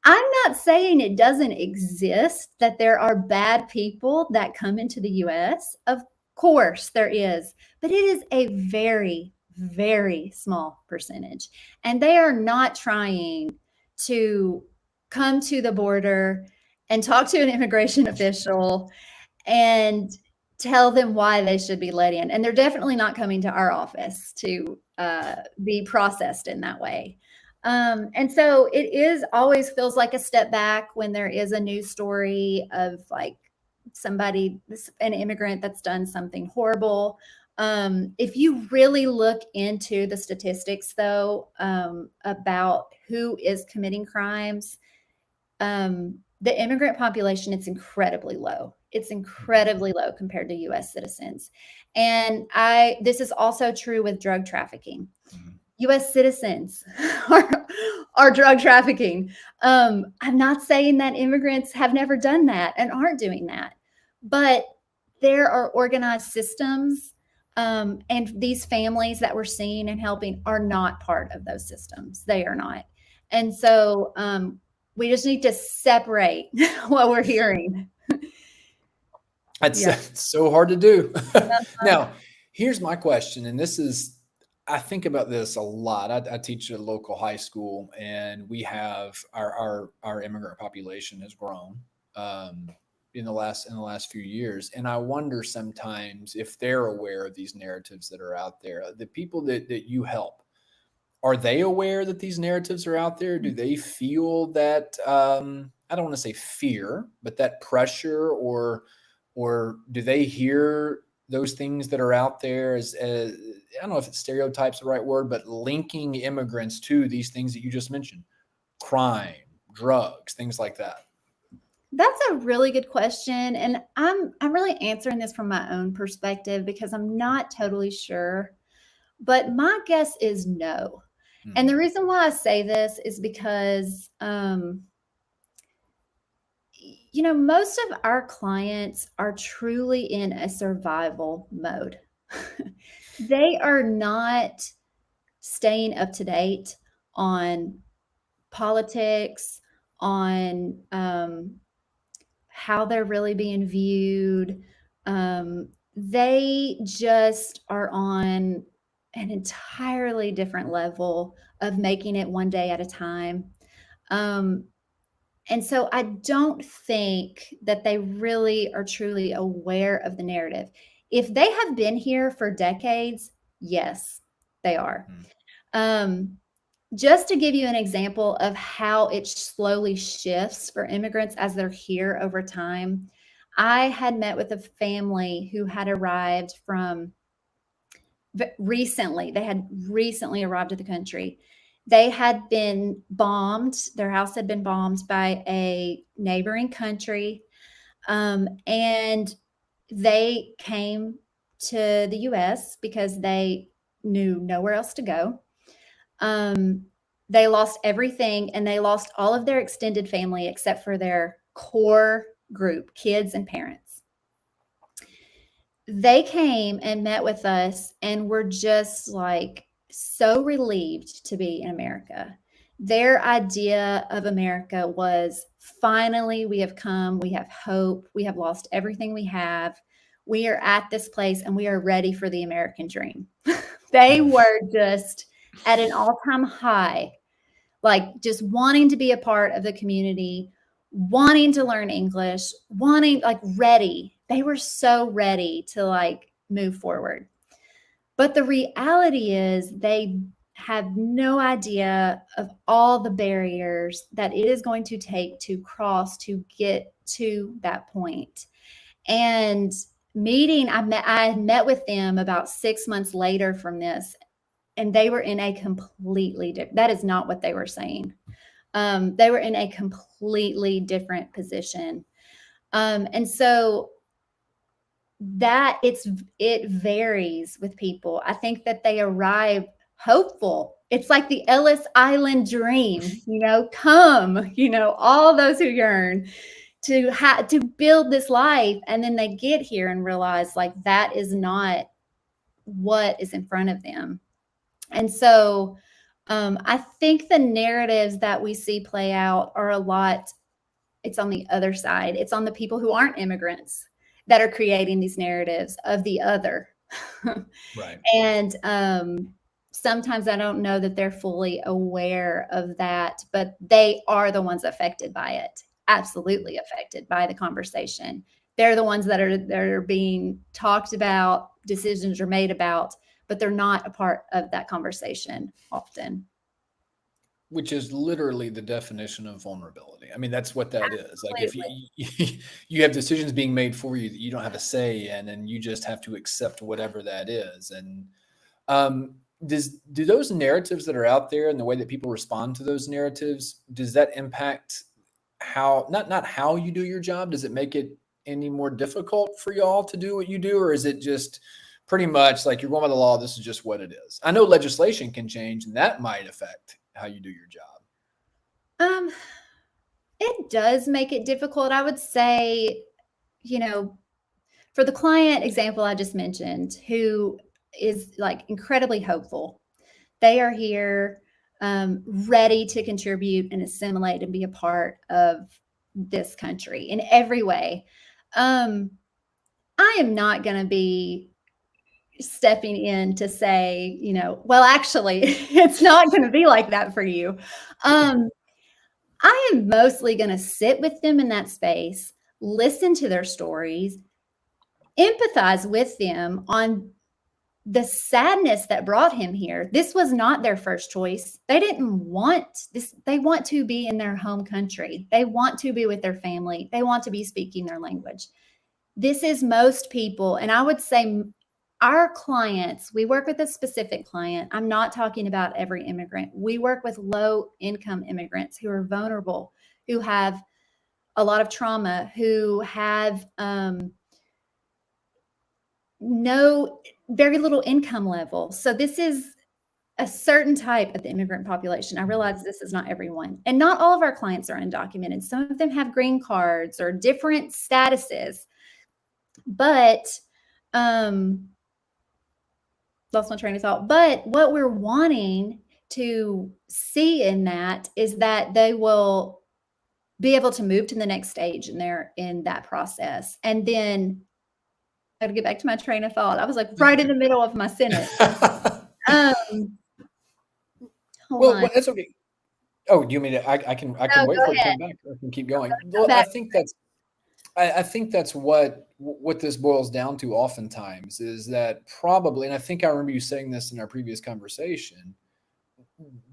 I'm not saying it doesn't exist, that there are bad people that come into the US. Of course there is, but it is a very, very small percentage. And they are not trying to come to the border and talk to an immigration official and tell them why they should be let in. And they're definitely not coming to our office to be processed in that way. And so it is always feels like a step back when there is a news story of like somebody, an immigrant that's done something horrible. If you really look into the statistics, though, about who is committing crimes, the immigrant population, it's incredibly low. It's incredibly low compared to US citizens. And this is also true with drug trafficking. US citizens are drug trafficking. I'm not saying that immigrants have never done that and aren't doing that, but there are organized systems, and these families that we're seeing and helping are not part of those systems. They are not. And so we just need to separate what we're hearing. It's so hard to do. Now, here's my question, and this is, I think about this a lot. I teach at a local high school, and we have our immigrant population has grown in the last few years, and I wonder sometimes if they're aware of these narratives that are out there. The people that you help, are they aware that these narratives are out there? Do they feel that I don't want to say fear, but that pressure, or do they hear those things that are out there as I don't know if it's stereotypes the right word, but linking immigrants to these things that you just mentioned, crime, drugs, things like that? That's a really good question. And I'm really answering this from my own perspective because I'm not totally sure. But my guess is no. And the reason why I say this is because most of our clients are truly in a survival mode. They are not staying up to date on politics, on how they're really being viewed. They just are on an entirely different level of making it one day at a time. And so I don't think that they really are truly aware of the narrative. If they have been here for decades, yes, they are. Just to give you an example of how it slowly shifts for immigrants as they're here over time, I had met with a family who had arrived recently. They had recently arrived to the country. They had been bombed. Their house had been bombed by a neighboring country. And they came to the US because they knew nowhere else to go. They lost everything, and they lost all of their extended family except for their core group, kids and parents. They came and met with us and were just like so relieved to be in America. Their idea of America was, finally, we have come, we have hope, we have lost everything we have. We are at this place and we are ready for the American dream. They were just at an all-time high, like just wanting to be a part of the community, wanting to learn English, wanting, like, ready. They were so ready to like move forward. But the reality is they have no idea of all the barriers that it is going to take to cross to get to that point. And I met with them about 6 months later from this, and they were in a completely different, that is not what they were saying. They were in a completely different position. And so that it varies with people. I think that they arrive hopeful. It's like the Ellis Island dream, come, all those who yearn to build this life. And then they get here and realize, like, that is not what is in front of them. And so I think the narratives that we see play out are a lot, it's on the other side. It's on the people who aren't immigrants that are creating these narratives of the other. Right. And sometimes I don't know that they're fully aware of that, but they are the ones affected by it, absolutely affected by the conversation. They're the ones that are being talked about, decisions are made about, but they're not a part of that conversation often. Which is literally the definition of vulnerability. I mean, that's what that is. Like, if you have decisions being made for you that you don't have a say in, and you just have to accept whatever that is. And do those narratives that are out there and the way that people respond to those narratives, does that impact how, not how you do your job? Does it make it any more difficult for y'all to do what you do? Or is it just pretty much like, you're going by the law, this is just what it is? I know legislation can change and that might affect how you do your job. It does make it difficult. I would say, for the client example I just mentioned, who is like incredibly hopeful, they are here, ready to contribute and assimilate and be a part of this country in every way. I am not going to be stepping in to say, well, actually, it's not going to be like that for you. I am mostly going to sit with them in that space, listen to their stories, empathize with them on the sadness that brought him here. This was not their first choice. They didn't want this. They want to be in their home country. They want to be with their family. They want to be speaking their language. This is most people. And I would say our clients, we work with a specific client. I'm not talking about every immigrant. We work with low income immigrants who are vulnerable, who have a lot of trauma, who have very little income level. So this is a certain type of the immigrant population. I realize this is not everyone. And not all of our clients are undocumented. Some of them have green cards or different statuses. But lost my train of thought. But what we're wanting to see in that is that they will be able to move to the next stage in that process. And then I got to get back to my train of thought. I was like right in the middle of my sentence. Well, that's okay. Oh, do you mean I can wait for it to come back. I can keep going. Well, I think that's what this boils down to oftentimes, is that probably, and I think I remember you saying this in our previous conversation,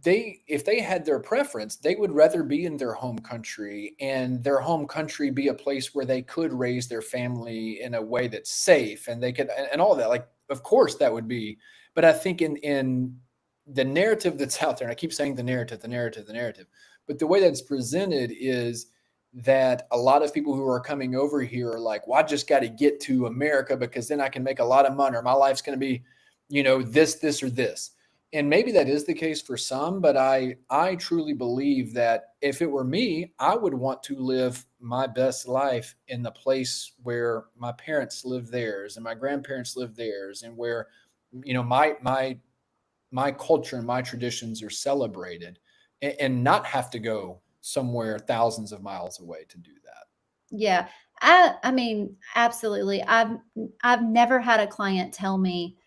if they had their preference, they would rather be in their home country, and their home country be a place where they could raise their family in a way that's safe, and they could, and all of that. Like, of course that would be, but I think in the narrative that's out there, and I keep saying the narrative, but the way that's presented is that a lot of people who are coming over here are like, well, I just got to get to America because then I can make a lot of money, or my life's going to be, this, or this. And maybe that is the case for some, but I truly believe that if it were me, I would want to live my best life in the place where my parents live theirs and my grandparents live theirs, and where, my culture and my traditions are celebrated, and not have to go somewhere thousands of miles away to do that. Yeah. I mean, absolutely. I've never had a client tell me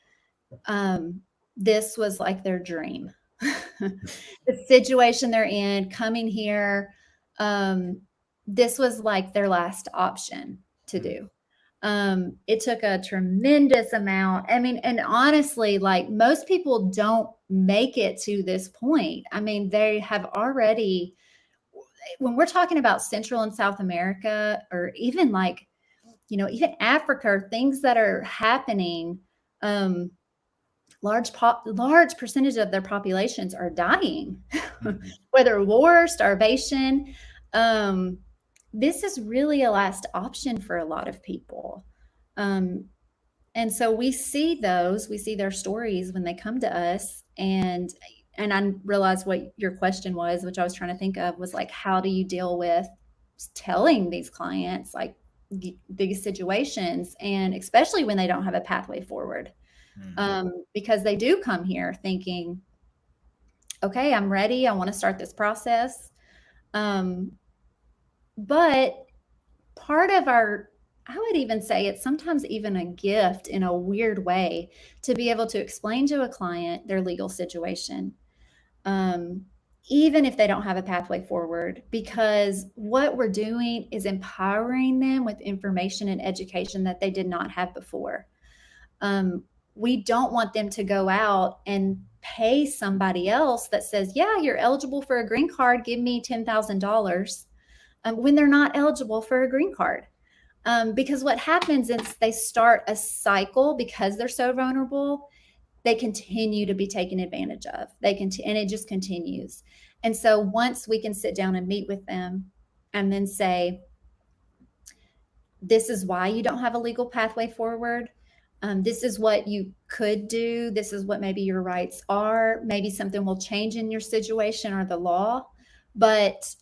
this was like their dream. The situation they're in, coming here, this was like their last option to do. It took a tremendous amount. I mean, and honestly, like most people don't make it to this point. I mean, they have already, when we're talking about Central and South America, or even like, even Africa, things that are happening, large percentage of their populations are dying, whether war, starvation. This is really a last option for a lot of people. And so we see their stories when they come to us, and I realized what your question was, which I was trying to think of, was like, how do you deal with telling these clients like these situations, and especially when they don't have a pathway forward. Because they do come here thinking, okay, I'm ready. I want to start this process. But part of I would even say it's sometimes even a gift in a weird way to be able to explain to a client their legal situation, even if they don't have a pathway forward, because what we're doing is empowering them with information and education that they did not have before. We don't want them to go out and pay somebody else that says, yeah, you're eligible for a green card, give me $10,000, when they're not eligible for a green card. Because what happens is they start a cycle because they're so vulnerable. They continue to be taken advantage of. And it just continues. And so once we can sit down and meet with them and then say, this is why you don't have a legal pathway forward. This is what you could do. This is what maybe your rights are. Maybe something will change in your situation or the law. But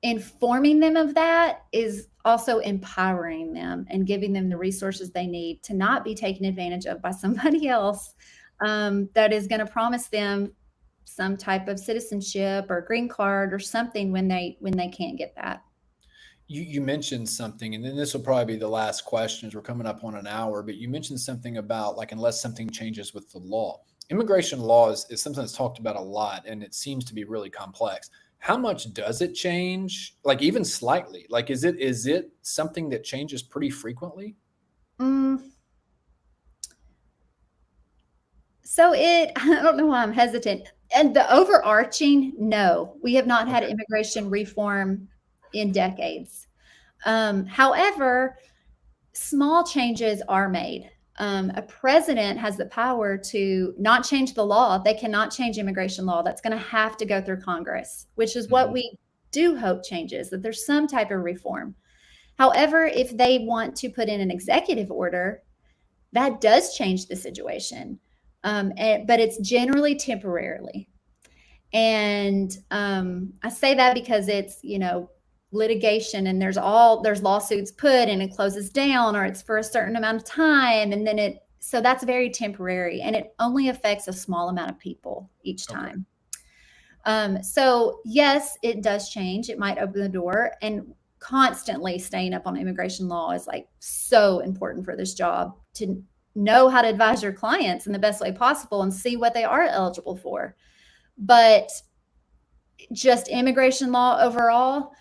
informing them of that is also empowering them and giving them the resources they need to not be taken advantage of by somebody else that is going to promise them some type of citizenship or green card or something when they can't get that. You mentioned something, and then this will probably be the last question as we're coming up on an hour, but you mentioned something about like, unless something changes with the law. Immigration law is something that's talked about a lot, and it seems to be really complex. How much does it change? Like even slightly? Like is it something that changes pretty frequently? So I don't know why I'm hesitant. And the overarching, no, we have not had immigration reform in decades. However, small changes are made. A president has the power to not change the law. They cannot change immigration law. That's going to have to go through Congress, which is what we do hope changes, that there's some type of reform. However, if they want to put in an executive order, that does change the situation. But it's generally temporarily. And I say that because it's, litigation, and there's lawsuits put and it closes down, or it's for a certain amount of time. And then so that's very temporary, and it only affects a small amount of people each time. So yes, it does change. It might open the door, and constantly staying up on immigration law is like so important for this job, to know how to advise your clients in the best way possible and see what they are eligible for. But just immigration law overall,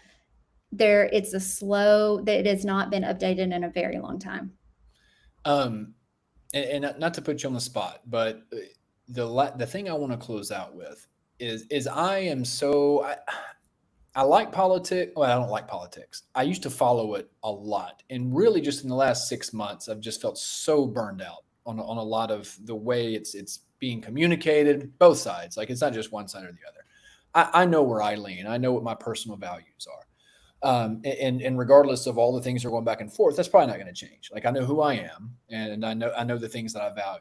it has not been updated in a very long time. And not to put you on the spot, but the thing I want to close out with is I like politics. Well, I don't like politics. I used to follow it a lot. And really just in the last 6 months, I've just felt so burned out on a lot of the way it's being communicated, both sides. Like it's not just one side or the other. I know where I lean. I know what my personal values are. And regardless of all the things that are going back and forth, that's probably not going to change. Like I know who I am, and I know the things that I value.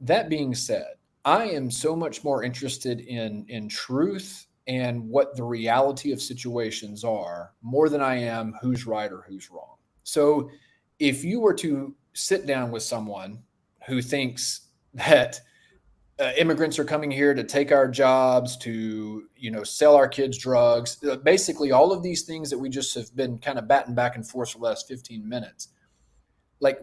That being said, I am so much more interested in truth and what the reality of situations are, more than I am who's right or who's wrong. So if you were to sit down with someone who thinks that immigrants are coming here to take our jobs, to, sell our kids drugs. Basically, all of these things that we just have been kind of batting back and forth for the last 15 minutes. Like,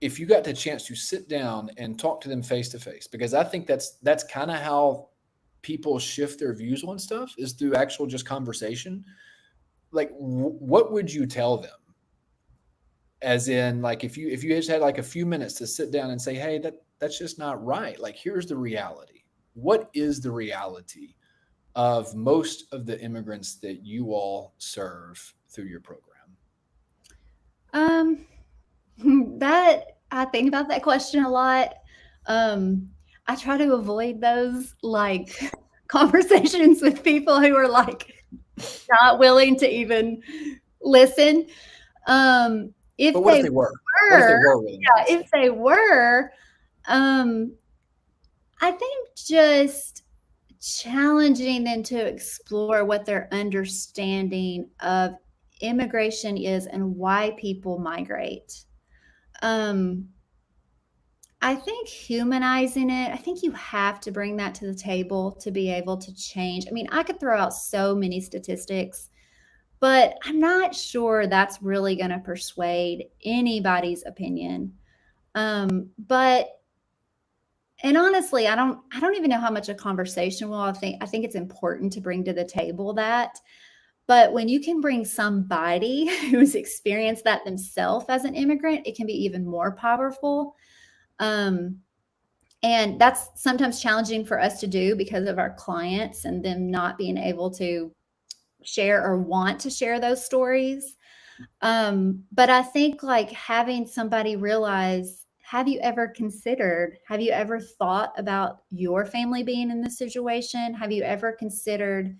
if you got the chance to sit down and talk to them face to face, because I think that's kind of how people shift their views on stuff, is through actual just conversation. Like, what would you tell them? As in, like, if you just had like a few minutes to sit down and say, hey, that's just not right. Like, here's the reality. What is the reality of most of the immigrants that you all serve through your program? That I think about that question a lot. I try to avoid those like conversations with people who are like not willing to even listen. If But what they if they were? were, What if they were willing to listen? if they were, I think just challenging them to explore what their understanding of immigration is and why people migrate. I think humanizing it, I think you have to bring that to the table to be able to change. I mean, I could throw out so many statistics, but I'm not sure that's really going to persuade anybody's opinion. But and honestly, I don't even know how much a conversation will. I think it's important to bring to the table that. But when you can bring somebody who's experienced that themselves as an immigrant, it can be even more powerful. And that's sometimes challenging for us to do because of our clients and them not being able to share or want to share those stories. But I think like having somebody realize, have you ever thought about your family being in this situation? Have you ever considered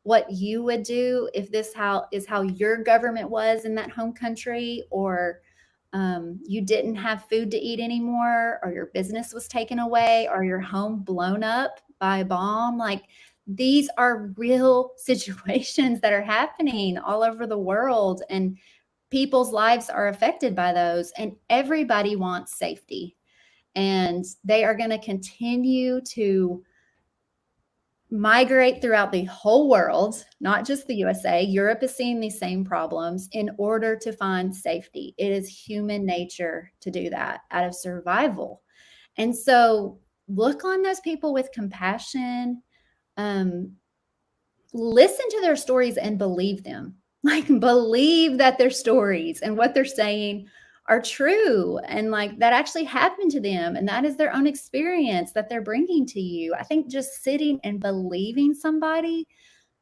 what you would do if this is how your government was in that home country, or you didn't have food to eat anymore, or your business was taken away, or your home blown up by a bomb? Like, these are real situations that are happening all over the world, and people's lives are affected by those, and everybody wants safety. And they are going to continue to migrate throughout the whole world, not just the USA. Europe is seeing these same problems in order to find safety. It is human nature to do that out of survival. And so look on those people with compassion, listen to their stories and believe them. Like, believe that their stories and what they're saying are true, and like that actually happened to them, and that is their own experience that they're bringing to you. I think just sitting and believing somebody,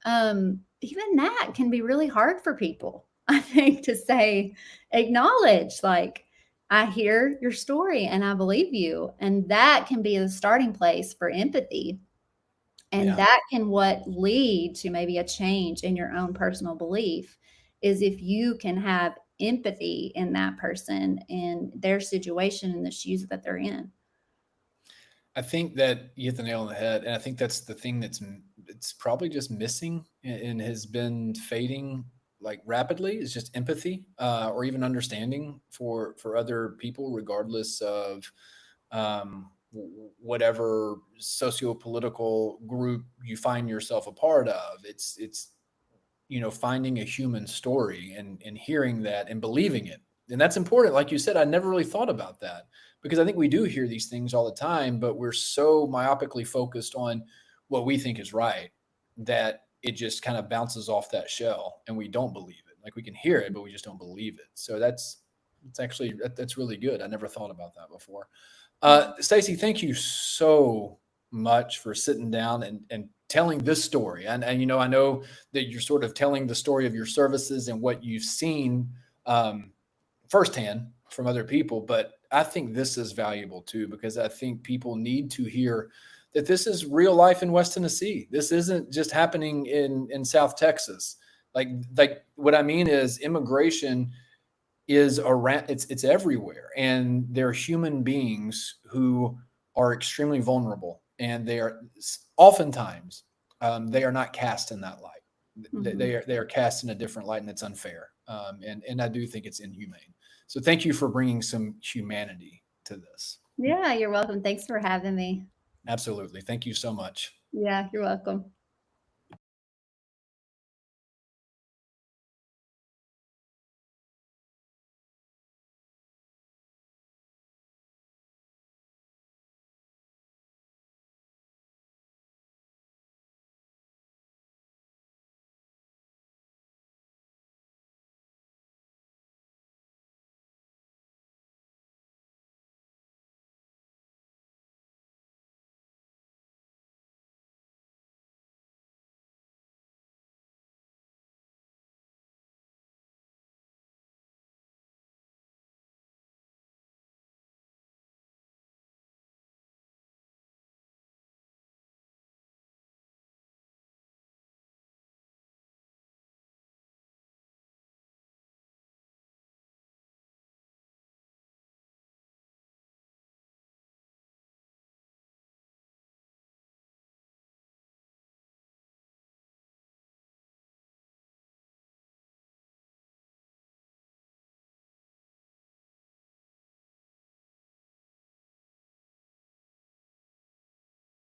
even that can be really hard for people. I think to say, acknowledge, like, I hear your story and I believe you, and that can be the starting place for empathy. And that can what lead to maybe a change in your own personal belief, is if you can have empathy in that person and their situation and the shoes that they're in. I think that you hit the nail on the head. And I think that's the thing it's probably just missing and has been fading like rapidly, is just empathy, or even understanding for other people, regardless of whatever socio-political group you find yourself a part of. It's finding a human story and hearing that and believing it. And that's important. Like you said, I never really thought about that, because I think we do hear these things all the time, but we're so myopically focused on what we think is right that it just kind of bounces off that shell and we don't believe it. Like, we can hear it, but we just don't believe it. So that's really good. I never thought about that before. Stacey, thank you so much for sitting down and telling this story. And I know that you're sort of telling the story of your services and what you've seen firsthand from other people. But I think this is valuable too, because I think people need to hear that this is real life in West Tennessee. This isn't just happening in South Texas. Like what I mean is, immigration is around, it's everywhere, and they're human beings who are extremely vulnerable, and they are oftentimes they are not cast in that light. Mm-hmm. They are cast in a different light, and it's unfair, and I do think it's inhumane. So thank you for bringing some humanity to this. Yeah, you're welcome. Thanks for having me. Absolutely. Thank you so much. Yeah, you're welcome.